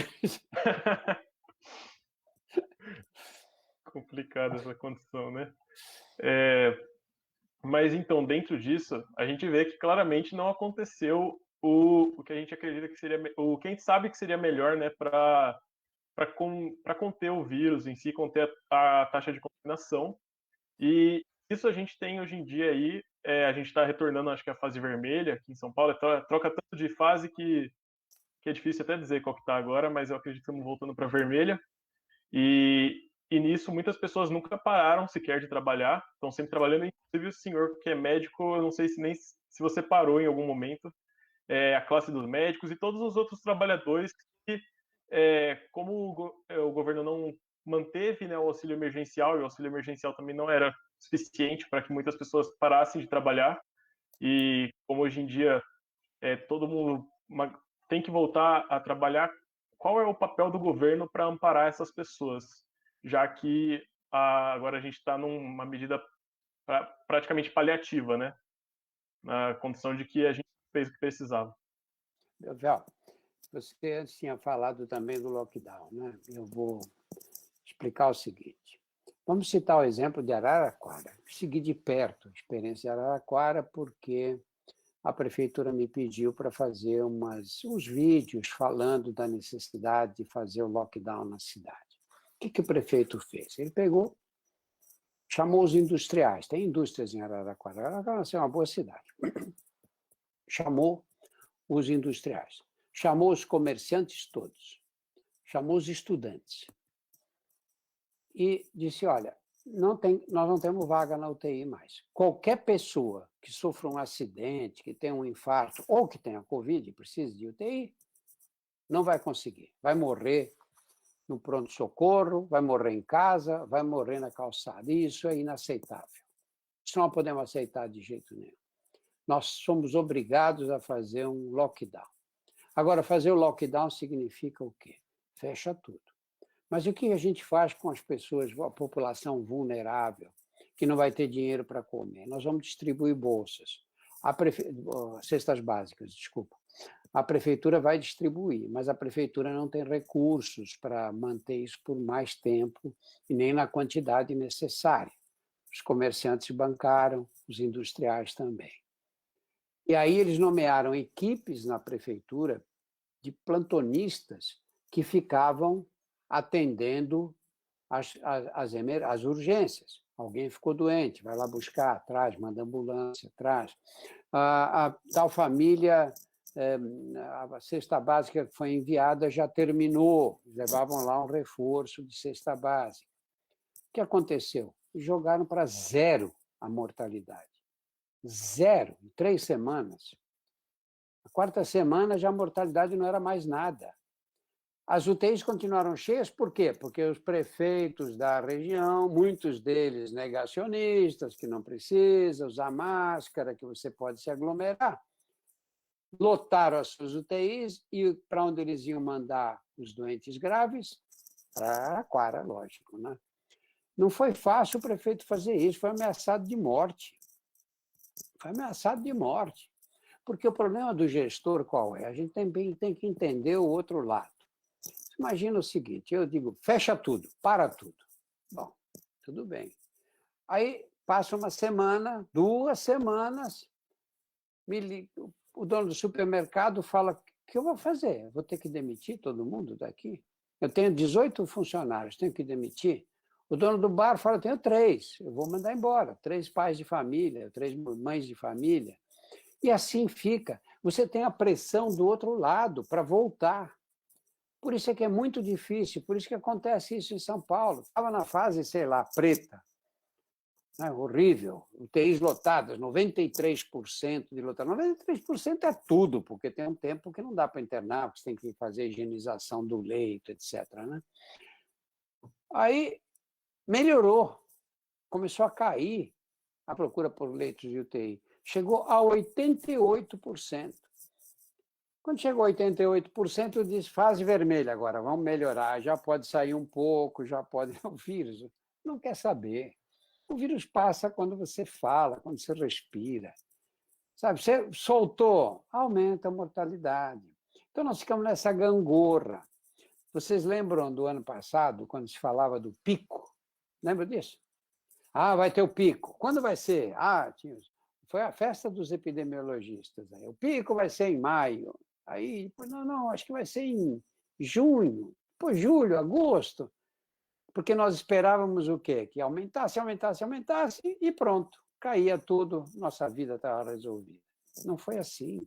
Complicada essa condição, né? Mas então, dentro disso, a gente vê que claramente não aconteceu o que a gente acredita que seria, o que a gente sabe que seria melhor, né, para conter o vírus em si, conter a taxa de contaminação. E isso a gente tem hoje em dia aí, a gente está retornando, acho que a fase vermelha aqui em São Paulo, troca tanto de fase que é difícil até dizer qual que está agora, mas eu acredito que estamos voltando para a vermelha. E nisso muitas pessoas nunca pararam sequer de trabalhar, estão sempre trabalhando, inclusive o senhor que é médico, eu não sei se você parou em algum momento, a classe dos médicos e todos os outros trabalhadores que, como o governo não manteve, né, o auxílio emergencial, e o auxílio emergencial também não era suficiente para que muitas pessoas parassem de trabalhar, e como hoje em dia todo mundo tem que voltar a trabalhar, qual é o papel do governo para amparar essas pessoas, já que agora a gente está numa medida praticamente paliativa, né? Na condição de que a gente fez o que precisava. Belvel, você antes tinha falado também do lockdown, né? Eu vou explicar o seguinte. Vamos citar o exemplo de Araraquara. Segui de perto a experiência de Araraquara porque a prefeitura me pediu para fazer uns vídeos falando da necessidade de fazer o lockdown na cidade. O que o prefeito fez? Ele pegou, chamou os industriais, tem indústrias em Araraquara, Araraquara é uma boa cidade. Chamou os industriais, chamou os comerciantes todos, chamou os estudantes e disse, olha, nós não temos vaga na UTI mais. Qualquer pessoa que sofra um acidente, que tenha um infarto ou que tenha Covid e precise de UTI, não vai conseguir. Vai morrer no pronto-socorro, vai morrer em casa, vai morrer na calçada. E isso é inaceitável. Isso não podemos aceitar de jeito nenhum. Nós somos obrigados a fazer um lockdown. Agora, fazer o lockdown significa o quê? Fecha tudo. Mas o que a gente faz com as pessoas, a população vulnerável, que não vai ter dinheiro para comer? Nós vamos distribuir bolsas, cestas básicas, desculpa. A prefeitura vai distribuir, mas a prefeitura não tem recursos para manter isso por mais tempo e nem na quantidade necessária. Os comerciantes bancaram, os industriais também. E aí eles nomearam equipes na prefeitura de plantonistas que ficavam atendendo as urgências. Alguém ficou doente, vai lá buscar, traz, manda ambulância, traz. A tal família, a cesta básica que foi enviada já terminou, levavam lá um reforço de cesta básica. O que aconteceu? Jogaram para zero a mortalidade. Zero, em 3 semanas. Na 4ª semana, já a mortalidade não era mais nada. As UTIs continuaram cheias, por quê? Porque os prefeitos da região, muitos deles negacionistas, que não precisa usar máscara, que você pode se aglomerar, lotaram as suas UTIs e para onde eles iam mandar os doentes graves? Para Araraquara, lógico, né? Não foi fácil o prefeito fazer isso, foi ameaçado de morte. Foi ameaçado de morte. Porque o problema do gestor qual é? A gente também tem que entender o outro lado. Imagina o seguinte, eu digo, fecha tudo, para tudo. Bom, tudo bem. Aí passa uma semana, 2 semanas, o dono do supermercado fala, o que eu vou fazer? Eu vou ter que demitir todo mundo daqui? Eu tenho 18 funcionários, tenho que demitir? O dono do bar fala, eu tenho 3, eu vou mandar embora. 3 pais de família, 3 mães de família. E assim fica. Você tem a pressão do outro lado para voltar. Por isso é que é muito difícil, por isso que acontece isso em São Paulo. Estava na fase, sei lá, preta. Horrível. UTIs lotadas, 93% de lotação. 93% é tudo, porque tem um tempo que não dá para internar, porque você tem que fazer a higienização do leito, etc. Né? Aí melhorou, começou a cair a procura por leitos de UTI. Chegou a 88%. Quando chegou a 88%, eu disse, fase vermelha agora, vamos melhorar, já pode sair um pouco, já pode... O vírus não quer saber. O vírus passa quando você fala, quando você respira. Sabe, você soltou, aumenta a mortalidade. Então, nós ficamos nessa gangorra. Vocês lembram do ano passado, quando se falava do pico? Lembra disso? Ah, vai ter o pico. Quando vai ser? Foi a festa dos epidemiologistas. Aí. O pico vai ser em maio. Aí, não, acho que vai ser em junho, depois julho, agosto, porque nós esperávamos o quê? Que aumentasse e pronto, caía tudo, nossa vida estava resolvida. Não foi assim.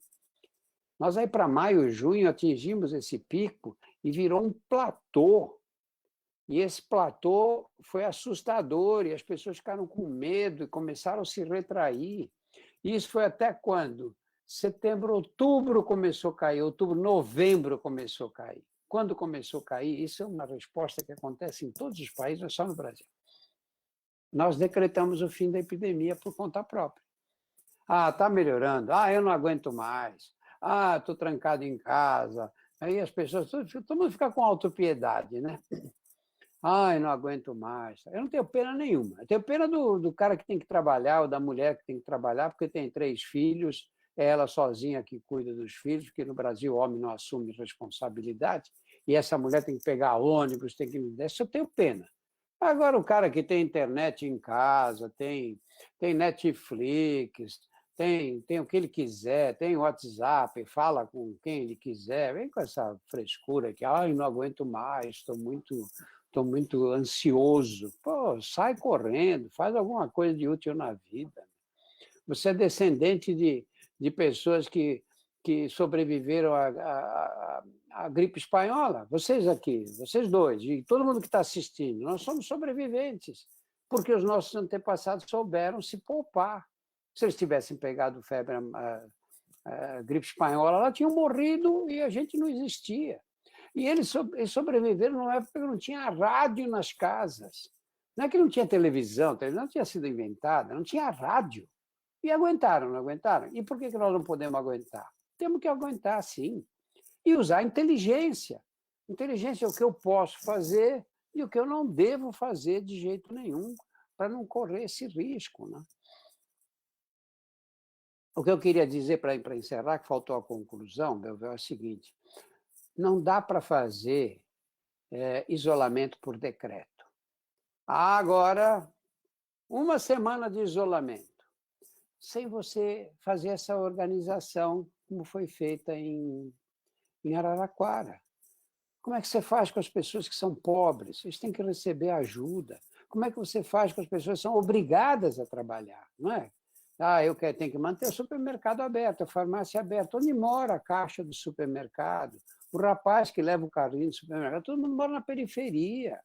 Nós aí para maio, junho, atingimos esse pico e virou um platô. E esse platô foi assustador e as pessoas ficaram com medo e começaram a se retrair. Isso foi até quando? Setembro, outubro começou a cair, outubro, novembro começou a cair. Quando começou a cair, isso é uma resposta que acontece em todos os países, não é só no Brasil. Nós decretamos o fim da epidemia por conta própria. Está melhorando. Eu não aguento mais. Estou trancado em casa. Aí as pessoas, todo mundo fica com autopiedade, né? Eu não aguento mais. Eu não tenho pena nenhuma. Eu tenho pena do cara que tem que trabalhar, ou da mulher que tem que trabalhar, porque tem 3 filhos, é ela sozinha que cuida dos filhos, porque no Brasil o homem não assume responsabilidade, e essa mulher tem que pegar ônibus, tem que... Isso eu tenho pena. Agora, o cara que tem internet em casa, tem Netflix, tem o que ele quiser, tem WhatsApp, fala com quem ele quiser, vem com essa frescura que, não aguento mais, estou muito ansioso. Pô, sai correndo, faz alguma coisa de útil na vida. Você é descendente de pessoas que sobreviveram à gripe espanhola. Vocês aqui, vocês dois, e todo mundo que está assistindo, nós somos sobreviventes, porque os nossos antepassados souberam se poupar. Se eles tivessem pegado febre, a gripe espanhola, lá tinham morrido e a gente não existia. E eles sobreviveram numa época que não tinha rádio nas casas. Não é que não tinha televisão, a televisão não tinha sido inventada, não tinha rádio. E aguentaram, não aguentaram? E por que nós não podemos aguentar? Temos que aguentar, sim. E usar inteligência. Inteligência é o que eu posso fazer e o que eu não devo fazer de jeito nenhum, para não correr esse risco. Né? O que eu queria dizer para encerrar, que faltou a conclusão, Belvel, é o seguinte: não dá para fazer isolamento por decreto. Agora, 1 semana de isolamento, sem você fazer essa organização como foi feita em Araraquara. Como é que você faz com as pessoas que são pobres? Eles têm que receber ajuda. Como é que você faz com as pessoas que são obrigadas a trabalhar, não é? Eu tenho que manter o supermercado aberto, a farmácia aberta. Onde mora a caixa do supermercado? O rapaz que leva o carrinho do supermercado, todo mundo mora na periferia.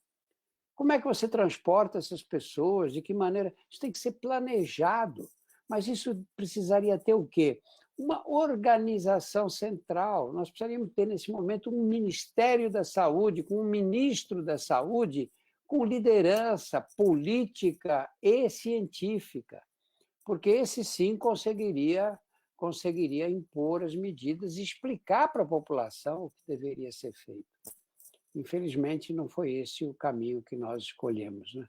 Como é que você transporta essas pessoas? De que maneira? Isso tem que ser planejado. Mas isso precisaria ter o quê? Uma organização central. Nós precisaríamos ter, nesse momento, um Ministério da Saúde, com um ministro da Saúde, com liderança política e científica, porque esse sim conseguiria impor as medidas e explicar para a população o que deveria ser feito. Infelizmente, não foi esse o caminho que nós escolhemos, né?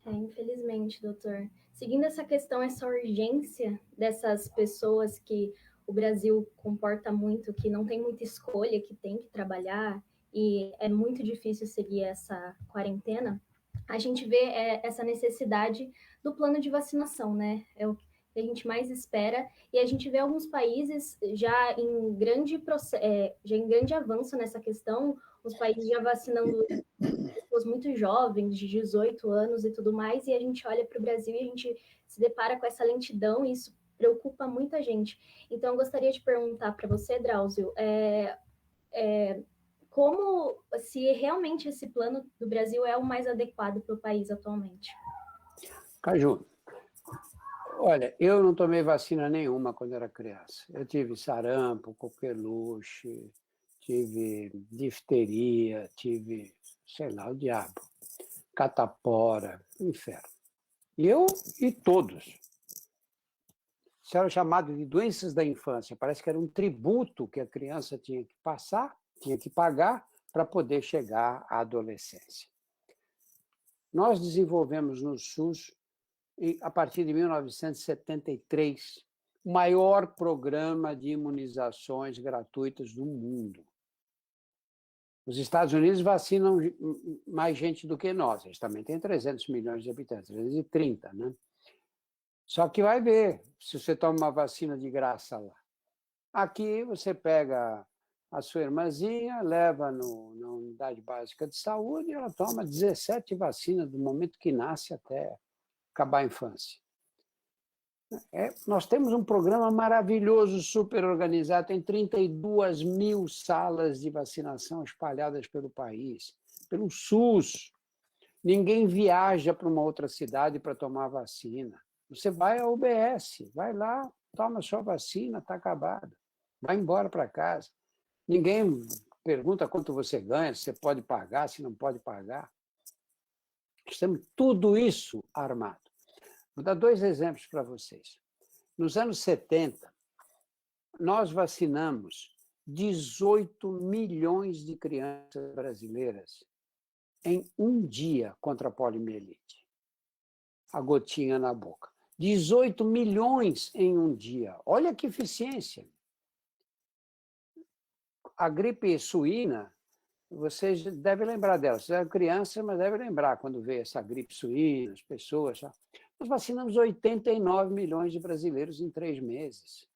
Infelizmente, doutor. Seguindo essa questão, essa urgência dessas pessoas que o Brasil comporta muito, que não tem muita escolha, que tem que trabalhar, e é muito difícil seguir essa quarentena, a gente vê essa necessidade do plano de vacinação, né? É o que a gente mais espera, e a gente vê alguns países já em grande avanço nessa questão, os países já vacinando pessoas muito jovens, de 18 anos e tudo mais, e a gente olha para o Brasil e a gente se depara com essa lentidão, e isso preocupa muita gente. Então, eu gostaria de perguntar para você, Drauzio, como se realmente esse plano do Brasil é o mais adequado para o país atualmente? Caju, olha, eu não tomei vacina nenhuma quando era criança. Eu tive sarampo, coqueluche, tive difteria, tive, sei lá, o diabo, catapora, inferno. E todos. Isso era chamado de doenças da infância. Parece que era um tributo que a criança tinha que passar, tinha que pagar para poder chegar à adolescência. Nós desenvolvemos no SUS, a partir de 1973, o maior programa de imunizações gratuitas do mundo. Os Estados Unidos vacinam mais gente do que nós. Eles também têm 300 milhões de habitantes, 330, né? Só que vai ver se você toma uma vacina de graça lá. Aqui você pega a sua irmãzinha, leva na unidade básica de saúde e ela toma 17 vacinas do momento que nasce até acabar a infância. Nós temos um programa maravilhoso, super organizado, tem 32 mil salas de vacinação espalhadas pelo país, pelo SUS. Ninguém viaja para uma outra cidade para tomar vacina. Você vai à UBS, vai lá, toma sua vacina, está acabado. Vai embora para casa. Ninguém pergunta quanto você ganha, se você pode pagar, se não pode pagar. Nós temos tudo isso armado. Vou dar 2 exemplos para vocês. Nos anos 70, nós vacinamos 18 milhões de crianças brasileiras em um dia contra a poliomielite. A gotinha na boca. 18 milhões em um dia. Olha que eficiência. A gripe suína, vocês devem lembrar dela. Você é criança, mas deve lembrar quando veio essa gripe suína, as pessoas. Nós vacinamos 89 milhões de brasileiros em 3 meses.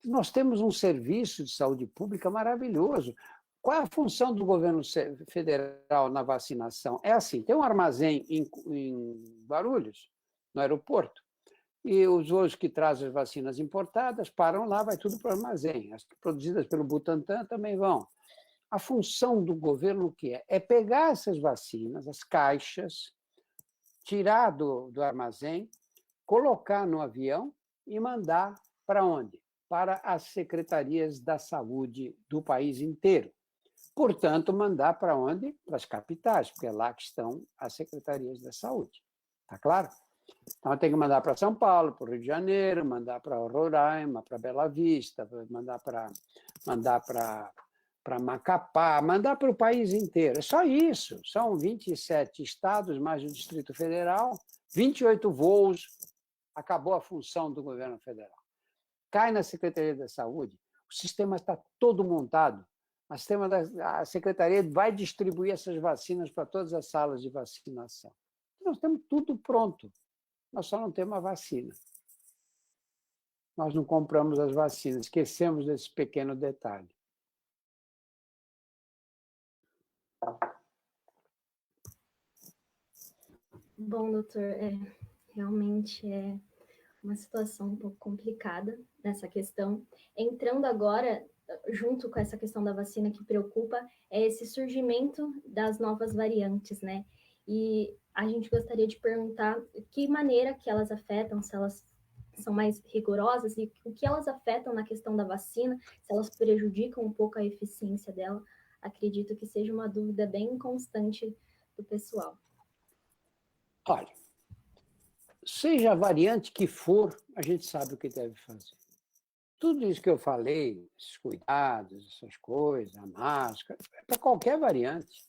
Nós temos um serviço de saúde pública maravilhoso. Qual é a função do governo federal na vacinação? É assim, tem um armazém em Guarulhos, no aeroporto, e os voos que trazem as vacinas importadas param lá, vai tudo para o armazém. As produzidas pelo Butantan também vão. A função do governo o que é? É pegar essas vacinas, as caixas, tirar do armazém, colocar no avião e mandar para onde? Para as secretarias da saúde do país inteiro. Portanto, mandar para onde? Para as capitais, porque é lá que estão as secretarias da saúde. Está claro? Então, tem que mandar para São Paulo, para o Rio de Janeiro, mandar para Roraima, para Bela Vista, mandar para Macapá, mandar para o país inteiro. É só isso. São 27 estados, mais o Distrito Federal, 28 voos. Acabou a função do governo federal. Cai na Secretaria da Saúde, o sistema está todo montado. A Secretaria vai distribuir essas vacinas para todas as salas de vacinação. Nós temos tudo pronto. Nós só não temos a vacina. Nós não compramos as vacinas, esquecemos desse pequeno detalhe. Bom, doutor, realmente é uma situação um pouco complicada nessa questão. Entrando agora, junto com essa questão da vacina que preocupa, é esse surgimento das novas variantes, né? E a gente gostaria de perguntar que maneira que elas afetam, se elas são mais rigorosas e o que elas afetam na questão da vacina, se elas prejudicam um pouco a eficiência dela. Acredito que seja uma dúvida bem constante do pessoal. Olha, seja a variante que for, a gente sabe o que deve fazer. Tudo isso que eu falei, esses cuidados, essas coisas, a máscara, é para qualquer variante.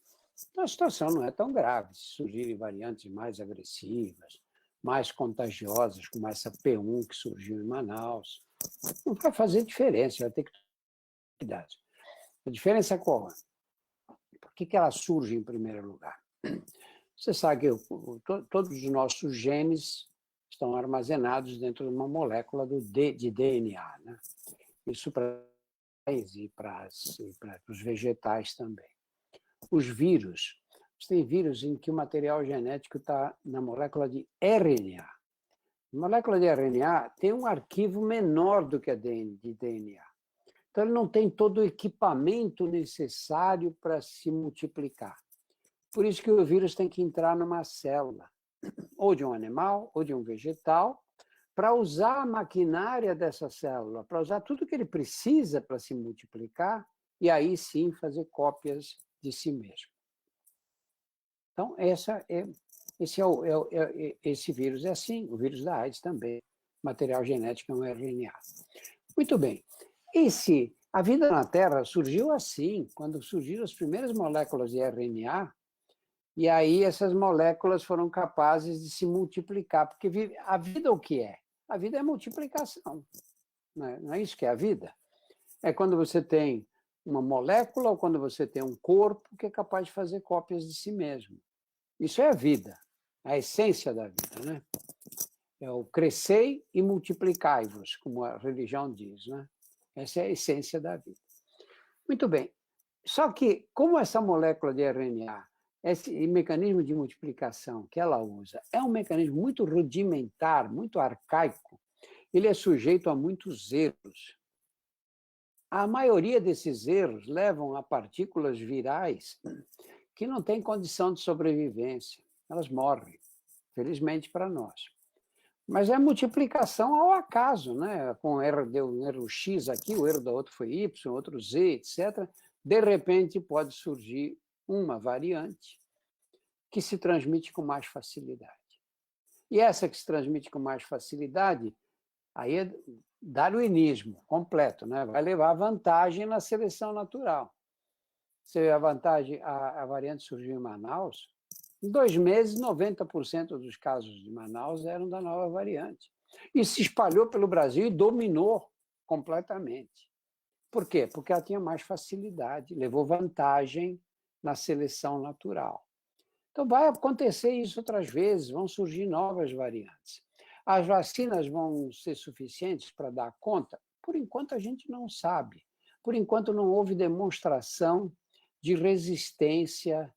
Então, a situação não é tão grave. Se surgirem variantes mais agressivas, mais contagiosas, como essa P1 que surgiu em Manaus, não vai fazer diferença, vai ter que ter cuidado. A diferença é qual? Por que ela surge em primeiro lugar? Você sabe que todos os nossos genes estão armazenados dentro de uma molécula de DNA, né? Isso para os vegetais também. Os vírus, tem vírus em que o material genético está na molécula de RNA. A molécula de RNA tem um arquivo menor do que a de DNA. Então, ele não tem todo o equipamento necessário para se multiplicar. Por isso que o vírus tem que entrar numa célula, ou de um animal, ou de um vegetal, para usar a maquinária dessa célula, para usar tudo que ele precisa para se multiplicar, e aí sim fazer cópias de si mesmo. Então, esse vírus é assim, o vírus da AIDS também, material genético é um RNA. Muito bem, a vida na Terra surgiu assim, quando surgiram as primeiras moléculas de RNA, e aí essas moléculas foram capazes de se multiplicar, porque a vida o que é? A vida é multiplicação, não é isso que é a vida? É quando você tem uma molécula ou quando você tem um corpo que é capaz de fazer cópias de si mesmo. Isso é a vida, a essência da vida, né? É o crescei e multiplicai-vos, como a religião diz, né? Essa é a essência da vida. Muito bem. Só que, como essa molécula de RNA, esse mecanismo de multiplicação que ela usa, é um mecanismo muito rudimentar, muito arcaico, ele é sujeito a muitos erros. A maioria desses erros levam a partículas virais que não têm condição de sobrevivência. Elas morrem, felizmente para nós. Mas é multiplicação ao acaso, né? Com erro, deu um erro X aqui, o erro da outra foi Y, outro Z, etc. De repente pode surgir uma variante que se transmite com mais facilidade. E essa que se transmite com mais facilidade, aí é darwinismo completo, né? Vai levar vantagem na seleção natural. Você vê a vantagem, a variante surgiu em Manaus, em 2 meses, 90% dos casos de Manaus eram da nova variante. E se espalhou pelo Brasil e dominou completamente. Por quê? Porque ela tinha mais facilidade, levou vantagem na seleção natural. Então, vai acontecer isso outras vezes, vão surgir novas variantes. As vacinas vão ser suficientes para dar conta? Por enquanto, a gente não sabe. Por enquanto, não houve demonstração de resistência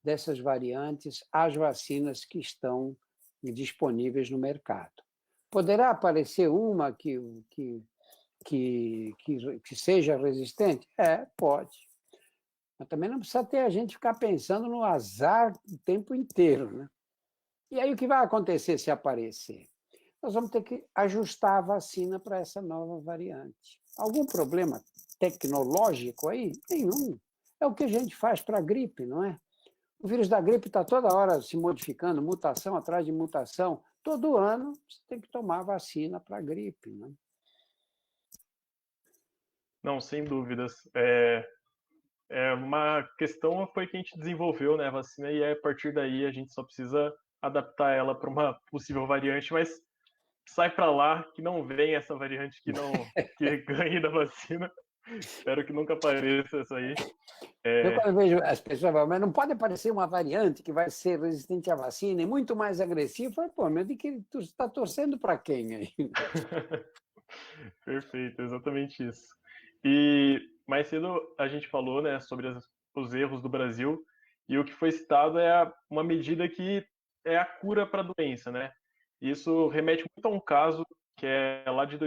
dessas variantes às vacinas que estão disponíveis no mercado. Poderá aparecer uma que seja resistente? Pode. Mas também não precisa ter a gente ficar pensando no azar o tempo inteiro, né? E aí o que vai acontecer se aparecer? Nós vamos ter que ajustar a vacina para essa nova variante. Algum problema tecnológico aí? Nenhum. É o que a gente faz para a gripe, não é? O vírus da gripe está toda hora se modificando, mutação atrás de mutação. Todo ano você tem que tomar vacina para a gripe, né? Não, sem dúvidas. Uma questão foi que a gente desenvolveu, né, a vacina, e a partir daí a gente só precisa adaptar ela para uma possível variante, mas sai para lá que não vem essa variante que ganhe da vacina. Espero que nunca apareça essa aí. Eu, quando vejo as pessoas falam, mas não pode aparecer uma variante que vai ser resistente à vacina e muito mais agressiva, eu falo, pô, meu, de que tu está torcendo para quem aí? Perfeito, exatamente isso. E mais cedo a gente falou, né, sobre os erros do Brasil, e o que foi citado é uma medida que é a cura para a doença, né? Isso remete muito a um caso que é lá de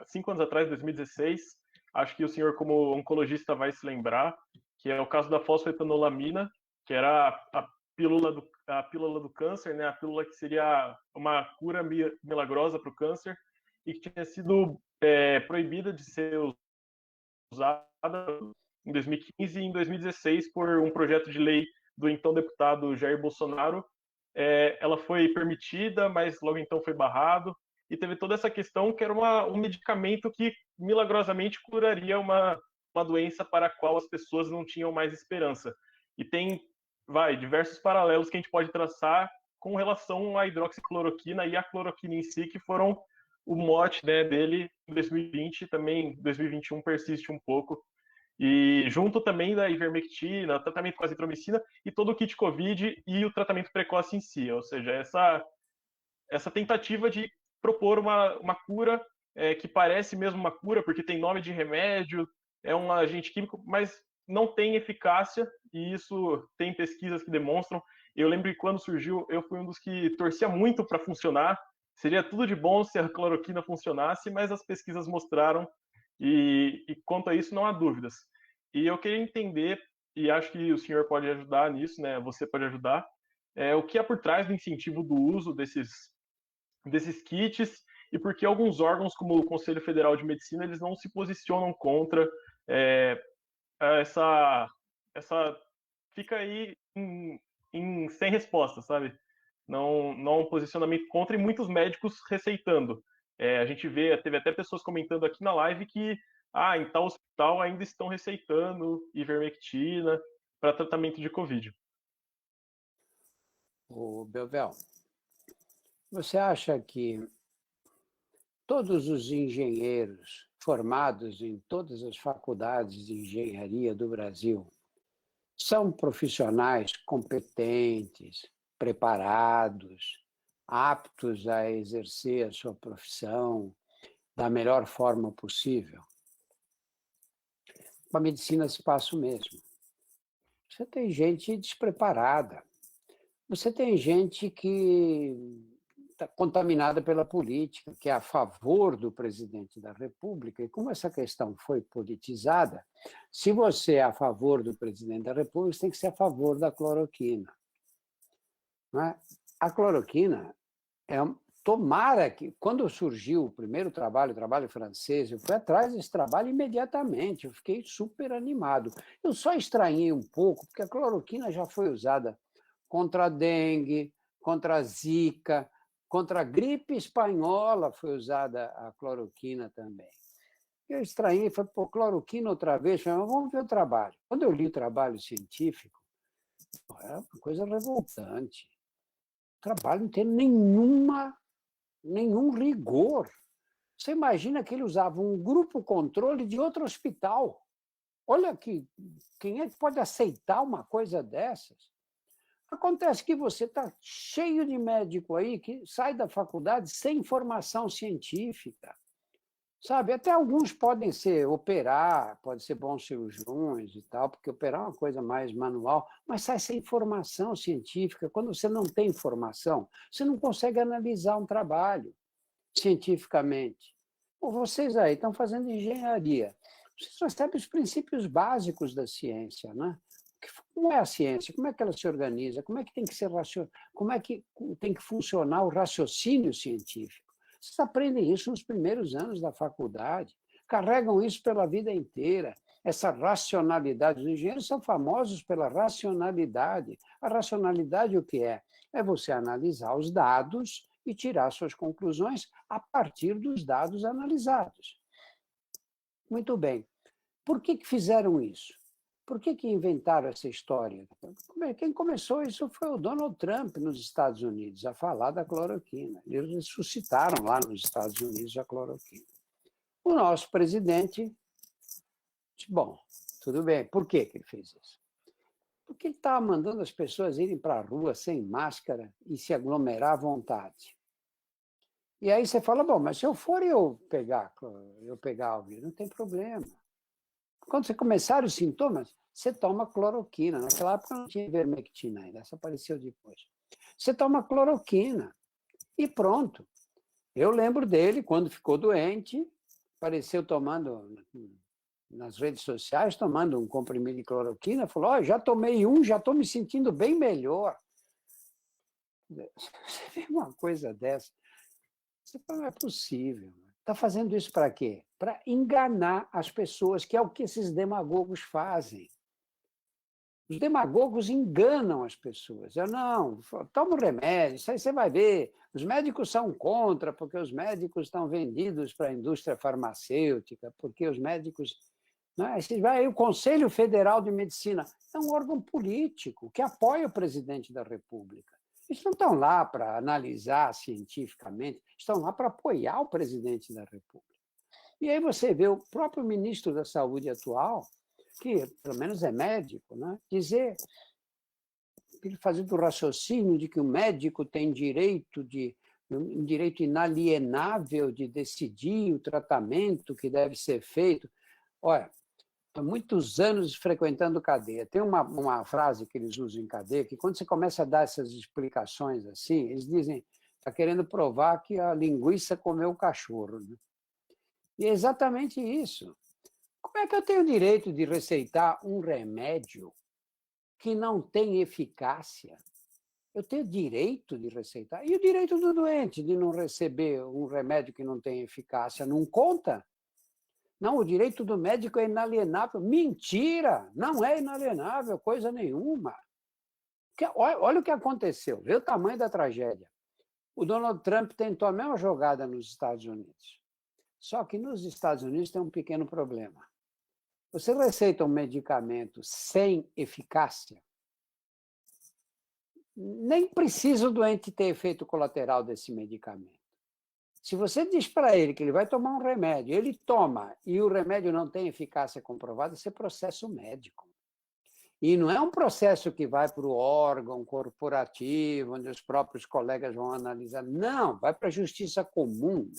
5 anos atrás, 2016. Acho que o senhor, como oncologista, vai se lembrar, que é o caso da fosfetanolamina, que era a pílula do câncer, né? A pílula que seria uma cura milagrosa para o câncer e que tinha sido proibida de ser usada em 2015 e em 2016 por um projeto de lei do então deputado Jair Bolsonaro. Ela foi permitida, mas logo então foi barrado, e teve toda essa questão que era um medicamento que milagrosamente curaria uma doença para a qual as pessoas não tinham mais esperança. E tem diversos paralelos que a gente pode traçar com relação à hidroxicloroquina e à cloroquina em si, que foram o mote, né, dele em 2020, também 2021 persiste um pouco. E junto também da ivermectina, tratamento com azitromicina e todo o kit COVID e o tratamento precoce em si. Ou seja, essa tentativa de propor uma cura que parece mesmo uma cura, porque tem nome de remédio, é um agente químico, mas não tem eficácia, e isso tem pesquisas que demonstram. Eu lembro que quando surgiu, eu fui um dos que torcia muito para funcionar. Seria tudo de bom se a cloroquina funcionasse, mas as pesquisas mostraram, e quanto a isso não há dúvidas. E eu queria entender, e acho que o senhor pode ajudar nisso, né? Você pode ajudar, o que há por trás do incentivo do uso desses kits e por que alguns órgãos, como o Conselho Federal de Medicina, eles não se posicionam contra é, essa fica aí sem resposta, sabe? Não há um posicionamento contra e muitos médicos receitando. A gente teve até pessoas comentando aqui na live que em tal hospital ainda estão receitando ivermectina para tratamento de Covid. O Belvel, você acha que todos os engenheiros formados em todas as faculdades de engenharia do Brasil são profissionais competentes, preparados, aptos a exercer a sua profissão da melhor forma possível? Com a medicina se passa o mesmo. Você tem gente despreparada, você tem gente que está contaminada pela política, que é a favor do presidente da República, e como essa questão foi politizada, se você é a favor do presidente da República, você tem que ser a favor da cloroquina. Não é? A cloroquina tomara que, quando surgiu o primeiro trabalho, o trabalho francês, eu fui atrás desse trabalho imediatamente, eu fiquei super animado. Eu só estranhei um pouco, porque a cloroquina já foi usada contra a dengue, contra a zika, contra a gripe espanhola foi usada a cloroquina também. Eu estranhei, falei, pô, cloroquina outra vez, falei, vamos ver o trabalho. Quando eu li o trabalho científico, era uma coisa revoltante. O trabalho não tem nenhum rigor. Você imagina que ele usava um grupo controle de outro hospital. Olha que quem é que pode aceitar uma coisa dessas? Acontece que você está cheio de médico aí que sai da faculdade sem formação científica. Sabe, até alguns podem podem ser bons cirurgiões e tal, porque operar é uma coisa mais manual, mas sai sem formação científica. Quando você não tem formação, você não consegue analisar um trabalho cientificamente. Ou vocês aí estão fazendo engenharia, vocês recebem os princípios básicos da ciência, né? Como é a ciência? Como é que ela se organiza? Como é que tem que ser como é que tem que funcionar o raciocínio científico? Vocês aprendem isso nos primeiros anos da faculdade, carregam isso pela vida inteira, essa racionalidade. Os engenheiros são famosos pela racionalidade. A racionalidade o que é? É você analisar os dados e tirar suas conclusões a partir dos dados analisados. Muito bem. Por que fizeram isso? Por que inventaram essa história? Quem começou isso foi o Donald Trump nos Estados Unidos, a falar da cloroquina. Eles ressuscitaram lá nos Estados Unidos a cloroquina. O nosso presidente disse, bom, tudo bem. Por que ele fez isso? Porque ele estava mandando as pessoas irem para a rua sem máscara e se aglomerar à vontade. E aí você fala, bom, mas se eu for eu pegar o vírus, não tem problema. Quando você começar os sintomas, Você toma cloroquina. Naquela época não tinha ivermectina ainda, essa apareceu depois. Você toma cloroquina e pronto. Eu lembro dele, quando ficou doente, apareceu tomando, nas redes sociais, tomando um comprimido de cloroquina, falou, oh, já tomei um, já estou me sentindo bem melhor. Você vê uma coisa dessa, você fala, não é possível. Está fazendo isso para quê? Para enganar as pessoas, que é o que esses demagogos fazem. Os demagogos enganam as pessoas. Eu não, toma um remédio, isso aí você vai ver. Os médicos são contra, porque os médicos estão vendidos para a indústria farmacêutica, porque os médicos... O Conselho Federal de Medicina é um órgão político que apoia o presidente da República. Eles não estão lá para analisar cientificamente, estão lá para apoiar o presidente da República. E aí você vê o próprio ministro da Saúde atual, que pelo menos é médico, né? Dizer, ele fazendo o raciocínio de que o médico tem um direito inalienável de decidir o tratamento que deve ser feito. Olha, há muitos anos frequentando cadeia. Tem uma frase que eles usam em cadeia, que quando você começa a dar essas explicações assim, eles dizem, está querendo provar que a linguiça comeu o cachorro. Né? E é exatamente isso. Como é que eu tenho o direito de receitar um remédio que não tem eficácia? Eu tenho direito de receitar. E o direito do doente de não receber um remédio que não tem eficácia não conta? Não, o direito do médico é inalienável. Mentira! Não é inalienável, coisa nenhuma. Olha o que aconteceu, vê o tamanho da tragédia. O Donald Trump tentou a mesma jogada nos Estados Unidos. Só que nos Estados Unidos tem um pequeno problema. Você receita um medicamento sem eficácia, nem precisa o doente ter efeito colateral desse medicamento. Se você diz para ele que ele vai tomar um remédio, ele toma e o remédio não tem eficácia comprovada, você processa o médico. E não é um processo que vai para o órgão corporativo, onde os próprios colegas vão analisar. Não, vai para a justiça comum.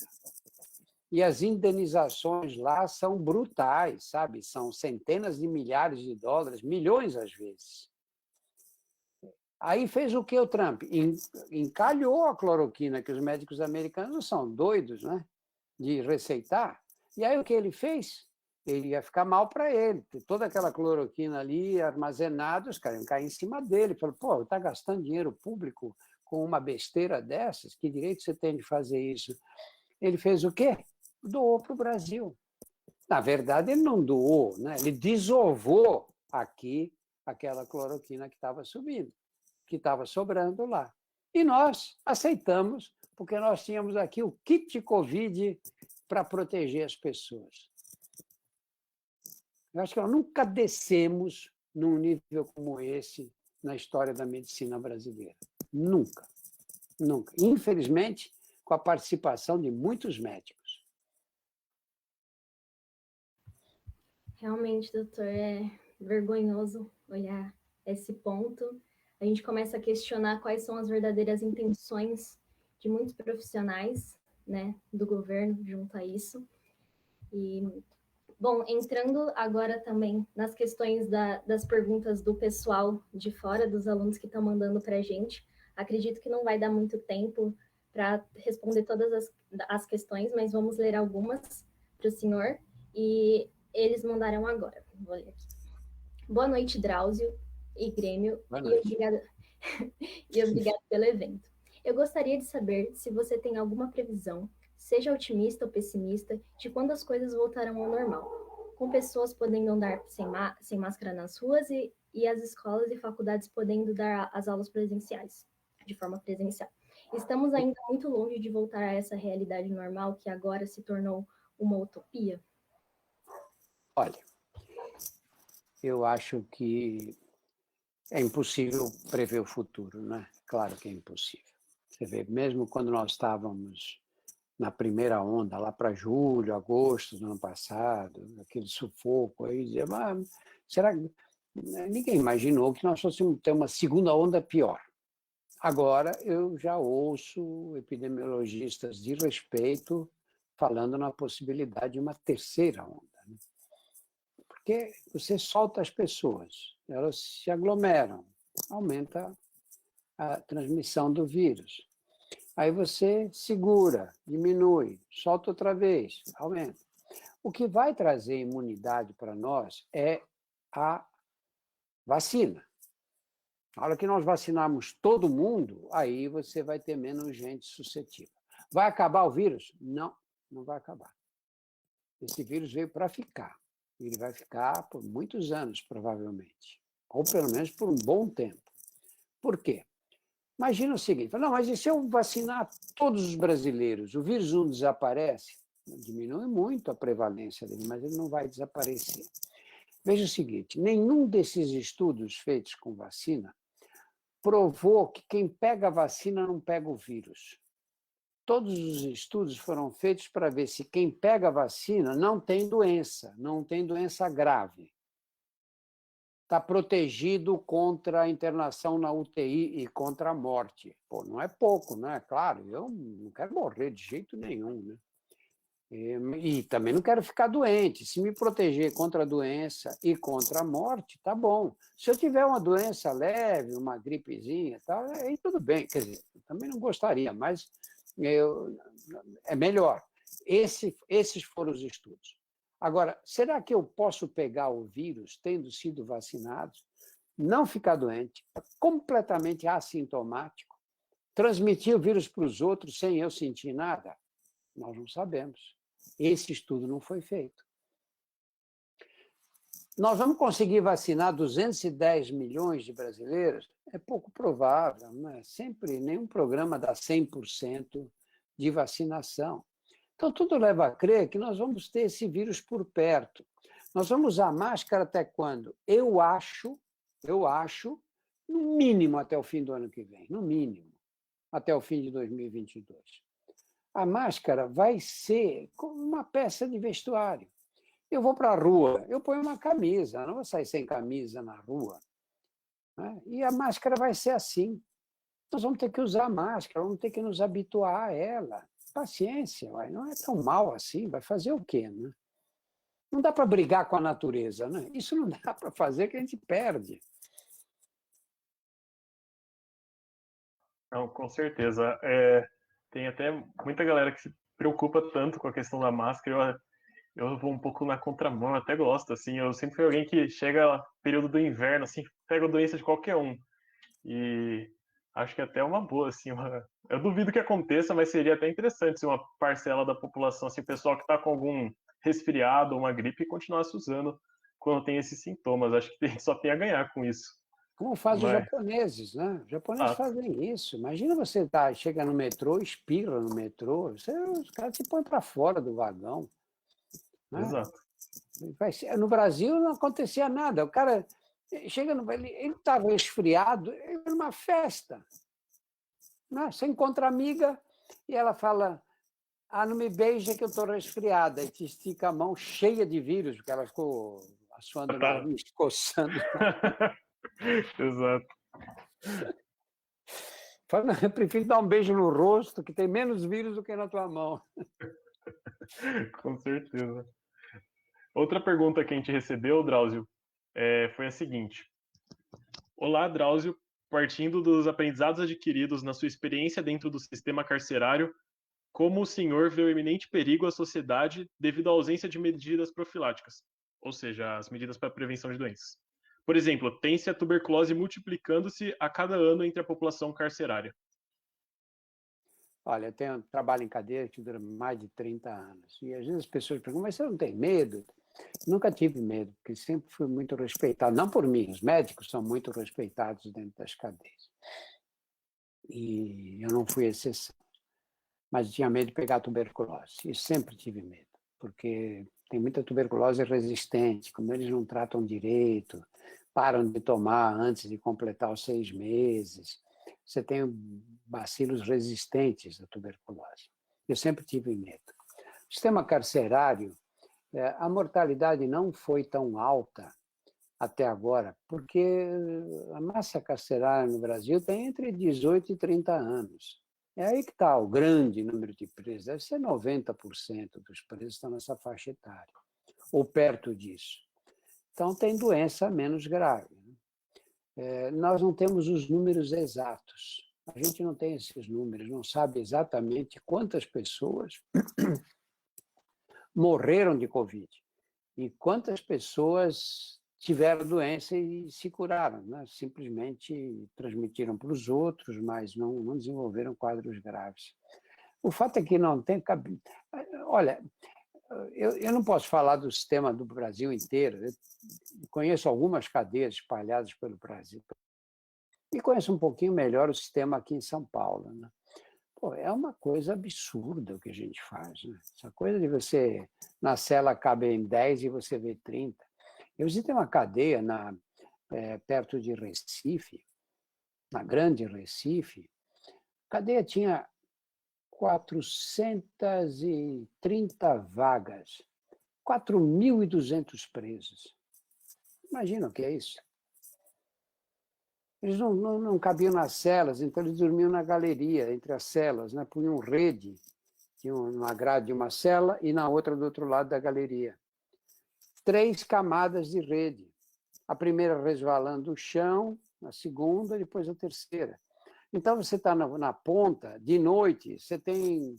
E as indenizações lá são brutais, sabe? São centenas de milhares de dólares, milhões às vezes. Aí fez o que o Trump? Encalhou a cloroquina, que os médicos americanos são doidos, né? De receitar. E aí o que ele fez? Ele ia ficar mal para ele. Toda aquela cloroquina ali armazenada, os caras iam cair em cima dele. Falou, pô, está gastando dinheiro público com uma besteira dessas? Que direito você tem de fazer isso? Ele fez o quê? Doou para o Brasil. Na verdade, ele não doou, né? Ele desovou aqui aquela cloroquina que estava subindo, que estava sobrando lá. E nós aceitamos, porque nós tínhamos aqui o kit Covid para proteger as pessoas. Eu acho que nós nunca descemos num nível como esse na história da medicina brasileira. Nunca. Nunca. Infelizmente, com a participação de muitos médicos. Realmente, doutor, é vergonhoso olhar esse ponto. A gente começa a questionar quais são as verdadeiras intenções de muitos profissionais, né, do governo junto a isso. E, bom, entrando agora também nas questões das perguntas do pessoal de fora, dos alunos que estão mandando para a gente, acredito que não vai dar muito tempo para responder todas as questões, mas vamos ler algumas para o senhor, e eles mandaram agora. Vou ler aqui. Boa noite, Drauzio e Grêmio, e obrigada pelo evento. Eu gostaria de saber se você tem alguma previsão, seja otimista ou pessimista, de quando as coisas voltarão ao normal, com pessoas podendo andar sem máscara nas ruas e as escolas e faculdades podendo dar as aulas presenciais, de forma presencial. Estamos ainda muito longe de voltar a essa realidade normal que agora se tornou uma utopia? Olha, eu acho que é impossível prever o futuro, né? Claro que é impossível. Você vê, mesmo quando nós estávamos na primeira onda, lá para julho, agosto do ano passado, aquele sufoco, aí dizia, mas será que... Ninguém imaginou que nós fôssemos ter uma segunda onda pior. Agora, eu já ouço epidemiologistas de respeito falando na possibilidade de uma terceira onda. Né? Porque Porque você solta as pessoas, elas se aglomeram, aumenta a transmissão do vírus. Aí você segura, diminui, solta outra vez, aumenta. O que vai trazer imunidade para nós é a vacina. Na hora que nós vacinarmos todo mundo, aí você vai ter menos gente suscetível. Vai acabar o vírus? Não, não vai acabar. Esse vírus veio para ficar. Ele vai ficar por muitos anos, provavelmente. Ou pelo menos por um bom tempo. Por quê? Imagina o seguinte, não, mas e se eu vacinar todos os brasileiros, o vírus não desaparece? Diminui muito a prevalência dele, mas ele não vai desaparecer. Veja o seguinte, nenhum desses estudos feitos com vacina provou que quem pega a vacina não pega o vírus. Todos os estudos foram feitos para ver se quem pega a vacina não tem doença grave. Está protegido contra a internação na UTI e contra a morte. Pô, não é pouco, né? Claro, eu não quero morrer de jeito nenhum, né? E também não quero ficar doente. Se me proteger contra a doença e contra a morte, tá bom. Se eu tiver uma doença leve, uma gripezinha e tal, aí tudo bem. Quer dizer, eu também não gostaria, mas é melhor. Esses foram os estudos. Agora, será que eu posso pegar o vírus tendo sido vacinado, não ficar doente, completamente assintomático, transmitir o vírus para os outros sem eu sentir nada? Nós não sabemos. Esse estudo não foi feito. Nós vamos conseguir vacinar 210 milhões de brasileiros? É pouco provável, não é? Sempre, nenhum programa dá 100% de vacinação. Então, tudo leva a crer que nós vamos ter esse vírus por perto. Nós vamos usar máscara até quando? Eu acho, no mínimo até o fim do ano que vem, no mínimo, até o fim de 2022. A máscara vai ser como uma peça de vestuário. Eu vou para a rua, eu ponho uma camisa, não vou sair sem camisa na rua. Né? E a máscara vai ser assim. Nós vamos ter que usar a máscara, vamos ter que nos habituar a ela. Paciência, não é tão mal assim, vai fazer o quê? Né? Não dá para brigar com a natureza, né? Isso não dá para fazer, que a gente perde. Não, com certeza. Tem até muita galera que se preocupa tanto com a questão da máscara. Eu vou um pouco na contramão, eu até gosto, assim. Eu sempre fui alguém que chega período do inverno, assim, pega a doença de qualquer um. E acho que até é uma boa, assim. Eu duvido que aconteça, mas seria até interessante se uma parcela da população, assim, o pessoal que está com algum resfriado ou uma gripe, continuasse usando quando tem esses sintomas. Acho que só tem a ganhar com isso. Como fazem os Mas, japoneses, né? Os japoneses fazem isso. Imagina você chega no metrô, espirra no metrô, os caras se põem para fora do vagão. Né? Exato. No Brasil não acontecia nada. O cara chega ele estava esfriado, ele era numa festa. Né? Você encontra a amiga e ela fala: não me beija que eu estou resfriada. E te estica a mão cheia de vírus, porque ela ficou assoando o nariz, coçando. Exato. Fala, eu prefiro dar um beijo no rosto, que tem menos vírus do que na tua mão. Com certeza. Outra pergunta que a gente recebeu, Drauzio, foi a seguinte. Olá, Drauzio. Partindo dos aprendizados adquiridos na sua experiência dentro do sistema carcerário, como o senhor vê o iminente perigo à sociedade devido à ausência de medidas profiláticas, ou seja, as medidas para a prevenção de doenças? Por exemplo, tem-se a tuberculose multiplicando-se a cada ano entre a população carcerária. Olha, eu trabalho em cadeia que dura mais de 30 anos. E às vezes as pessoas perguntam, mas você não tem medo? Nunca tive medo, porque sempre fui muito respeitado. Não por mim, os médicos são muito respeitados dentro das cadeias. E eu não fui exceção. Mas tinha medo de pegar tuberculose. E sempre tive medo, porque tem muita tuberculose resistente, como eles não tratam direito, param de tomar antes de completar os 6 meses. Você tem bacilos resistentes à tuberculose. Eu sempre tive medo. O sistema carcerário, a mortalidade não foi tão alta até agora, porque a massa carcerária no Brasil tem entre 18 e 30 anos. É aí que está o grande número de presos. Deve ser 90% dos presos estão nessa faixa etária, ou perto disso. Então, tem doença menos grave. Nós não temos os números exatos. A gente não tem esses números, não sabe exatamente quantas pessoas morreram de Covid e quantas pessoas tiveram doença e se curaram, né? Simplesmente transmitiram para os outros, mas não desenvolveram quadros graves. O fato é que não tem... Olha, eu não posso falar do sistema do Brasil inteiro. Eu conheço algumas cadeias espalhadas pelo Brasil e conheço um pouquinho melhor o sistema aqui em São Paulo, né? Pô, é uma coisa absurda o que a gente faz, né? Essa coisa de você, na cela, cabem 10 e você vê 30. Eu visitei uma cadeia perto de Recife, na Grande Recife. A cadeia tinha 430 vagas, 4.200 presos. Imagina o que é isso. Eles não cabiam nas celas, então eles dormiam na galeria, entre as celas, né? Punham rede, tinha uma grade de uma cela e na outra do outro lado da galeria. 3 camadas de rede. A primeira resvalando o chão, a segunda, depois a terceira. Então, você está na ponta, de noite, você tem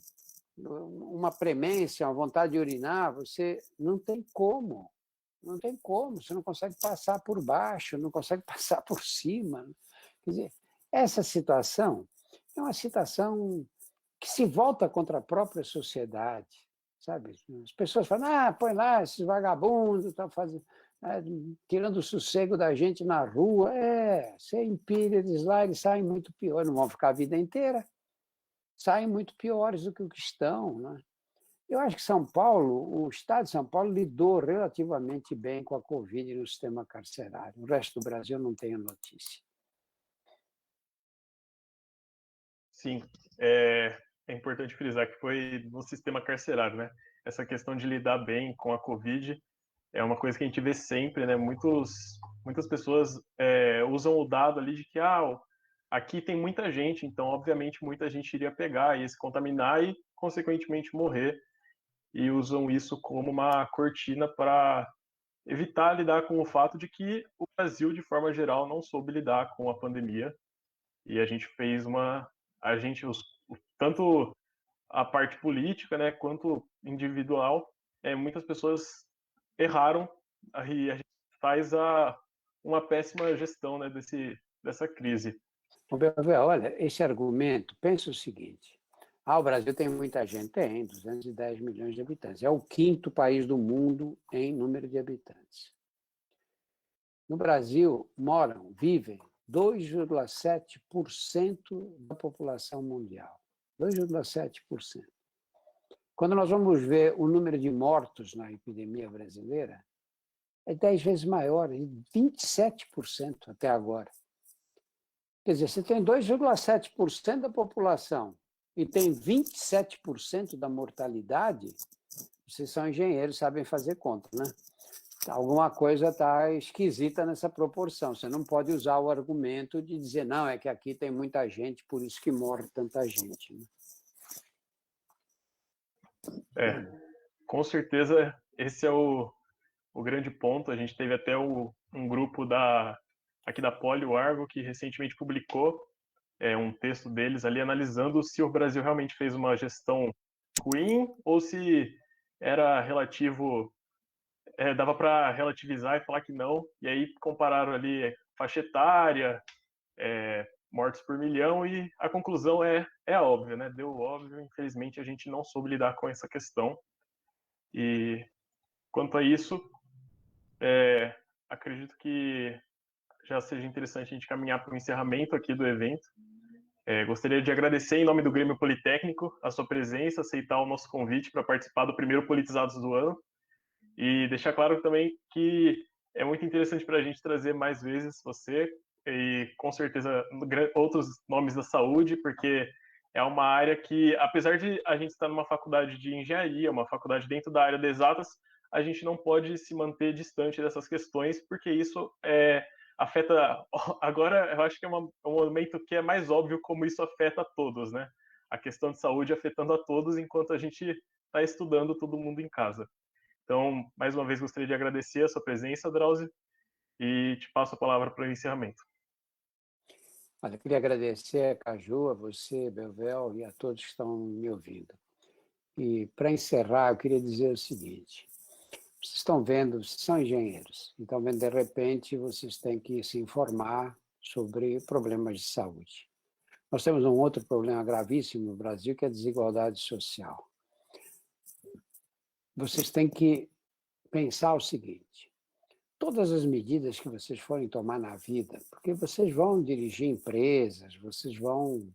uma premência, uma vontade de urinar, você não tem como. Não tem como, você não consegue passar por baixo, não consegue passar por cima. Quer dizer, essa situação é uma situação que se volta contra a própria sociedade, sabe? As pessoas falam, põe lá esses vagabundos, estão fazendo, tirando o sossego da gente na rua. Você empilha eles lá, eles saem muito piores, não vão ficar a vida inteira, saem muito piores do que o que estão, né? Eu acho que São Paulo, o estado de São Paulo lidou relativamente bem com a Covid no sistema carcerário. O resto do Brasil não tem a notícia. Sim, é importante frisar que foi no sistema carcerário, né? Essa questão de lidar bem com a Covid é uma coisa que a gente vê sempre, né? Muitas pessoas usam o dado ali de que aqui tem muita gente, então obviamente muita gente iria pegar e se contaminar e consequentemente morrer, e usam isso como uma cortina para evitar lidar com o fato de que o Brasil, de forma geral, não soube lidar com a pandemia, e a gente fez tanto a parte política, né, quanto individual, muitas pessoas erraram e a gente faz uma péssima gestão, né, dessa crise. Olha, esse argumento, pensa o seguinte, o Brasil tem muita gente, tem 210 milhões de habitantes, é o 5º país do mundo em número de habitantes. No Brasil vivem 2,7% da população mundial. 2,7%. Quando nós vamos ver o número de mortos na epidemia brasileira, é 10 vezes maior, 27% até agora. Quer dizer, você tem 2,7% da população e tem 27% da mortalidade, vocês são engenheiros, sabem fazer conta, né? Alguma coisa está esquisita nessa proporção. Você não pode usar o argumento de dizer, não, é que aqui tem muita gente, por isso que morre tanta gente, né? Com certeza esse é o grande ponto. A gente teve até um grupo aqui da Poli, o Argo, que recentemente publicou um texto deles ali analisando se o Brasil realmente fez uma gestão ruim ou se era dava para relativizar e falar que não. E aí compararam ali faixa etária, mortos por milhão, e a conclusão é óbvia, né? Deu óbvio, infelizmente a gente não soube lidar com essa questão. E quanto a isso, acredito que já seja interessante a gente caminhar para o encerramento aqui do evento. Gostaria de agradecer em nome do Grêmio Politécnico a sua presença, aceitar o nosso convite para participar do primeiro Politizados do ano e deixar claro também que é muito interessante para a gente trazer mais vezes você e com certeza outros nomes da saúde, porque é uma área que, apesar de a gente estar numa faculdade de engenharia, uma faculdade dentro da área de exatas, a gente não pode se manter distante dessas questões, porque isso afeta. Agora, eu acho que é um momento que é mais óbvio como isso afeta a todos, né? A questão de saúde afetando a todos enquanto a gente está estudando todo mundo em casa. Então, mais uma vez, gostaria de agradecer a sua presença, Drauzio, e te passo a palavra para o encerramento. Olha, eu queria agradecer a Caju, a você, Belvel, e a todos que estão me ouvindo. E, para encerrar, eu queria dizer o seguinte: vocês estão vendo, vocês são engenheiros, então, de repente, vocês têm que se informar sobre problemas de saúde. Nós temos um outro problema gravíssimo no Brasil, que é a desigualdade social. Vocês têm que pensar o seguinte: todas as medidas que vocês forem tomar na vida, porque vocês vão dirigir empresas, vocês vão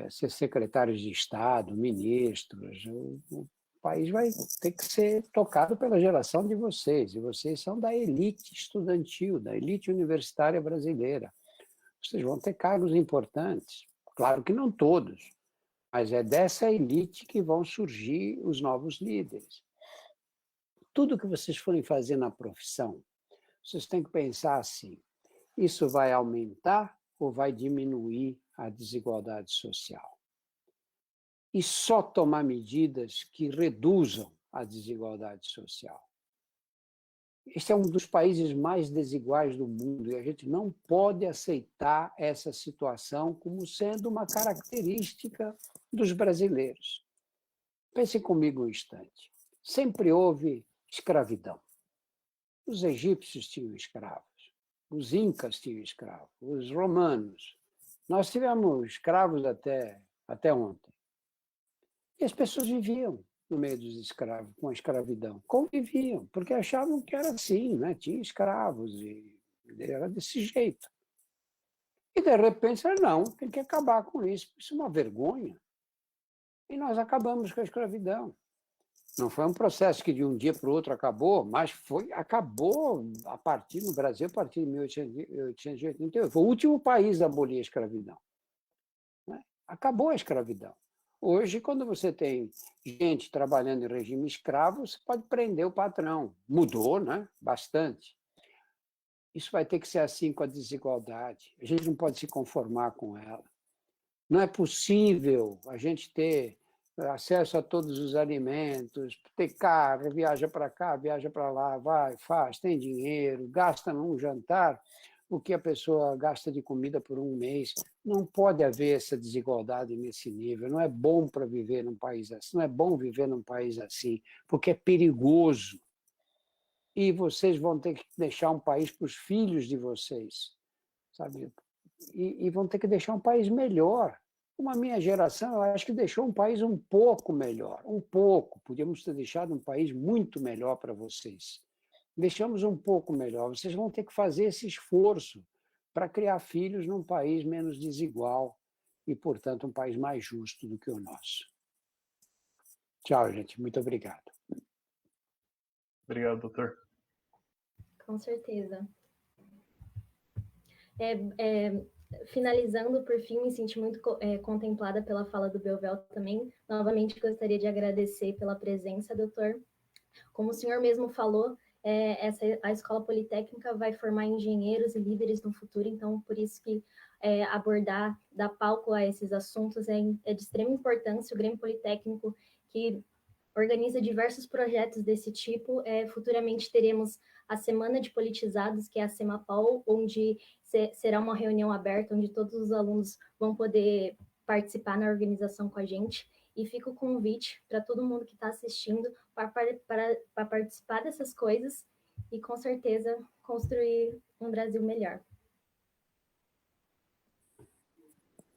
ser secretários de Estado, ministros, o país vai ter que ser tocado pela geração de vocês, e vocês são da elite estudantil, da elite universitária brasileira. Vocês vão ter cargos importantes, claro que não todos, mas é dessa elite que vão surgir os novos líderes. Tudo que vocês forem fazer na profissão, vocês têm que pensar assim: isso vai aumentar ou vai diminuir a desigualdade social? E só tomar medidas que reduzam a desigualdade social. Este é um dos países mais desiguais do mundo e a gente não pode aceitar essa situação como sendo uma característica dos brasileiros. Pense comigo um instante. Sempre houve escravidão. Os egípcios tinham escravos, os incas tinham escravos, os romanos. Nós tivemos escravos até ontem. E as pessoas viviam no meio dos escravos, com a escravidão. Conviviam, porque achavam que era assim, né? Tinha escravos e era desse jeito. E, de repente, não, tem que acabar com isso. Isso é uma vergonha. E nós acabamos com a escravidão. Não foi um processo que de um dia para o outro acabou, mas acabou no Brasil, a partir de 1888. Foi o último país a abolir a escravidão. Né? Acabou a escravidão. Hoje, quando você tem gente trabalhando em regime escravo, você pode prender o patrão. Mudou, né? Bastante. Isso vai ter que ser assim com a desigualdade. A gente não pode se conformar com ela. Não é possível a gente ter acesso a todos os alimentos, ter carro, viaja para cá, viaja para lá, vai, faz, tem dinheiro, gasta num jantar o que a pessoa gasta de comida por um mês. Não pode haver essa desigualdade nesse nível. Não é bom para viver num país assim. Não é bom viver num país assim, porque é perigoso. E vocês vão ter que deixar um país para os filhos de vocês, sabe? E vão ter que deixar um país melhor. Como a minha geração, eu acho que deixou um país um pouco melhor. Um pouco. Podíamos ter deixado um país muito melhor para vocês. Deixamos um pouco melhor. Vocês vão ter que fazer esse esforço para criar filhos num país menos desigual e, portanto, um país mais justo do que o nosso. Tchau, gente. Muito obrigado. Obrigado, doutor. Com certeza. Finalizando, por fim, me senti muito contemplada pela fala do Belvel também. Novamente, gostaria de agradecer pela presença, doutor. Como o senhor mesmo falou, a Escola Politécnica vai formar engenheiros e líderes no futuro, então, por isso que dar palco a esses assuntos é de extrema importância. O Grêmio Politécnico, que organiza diversos projetos desse tipo. Futuramente teremos a Semana de Politizados, que é a Semapol, onde será uma reunião aberta, onde todos os alunos vão poder participar na organização com a gente. E fica o convite para todo mundo que está assistindo para participar dessas coisas e, com certeza, construir um Brasil melhor.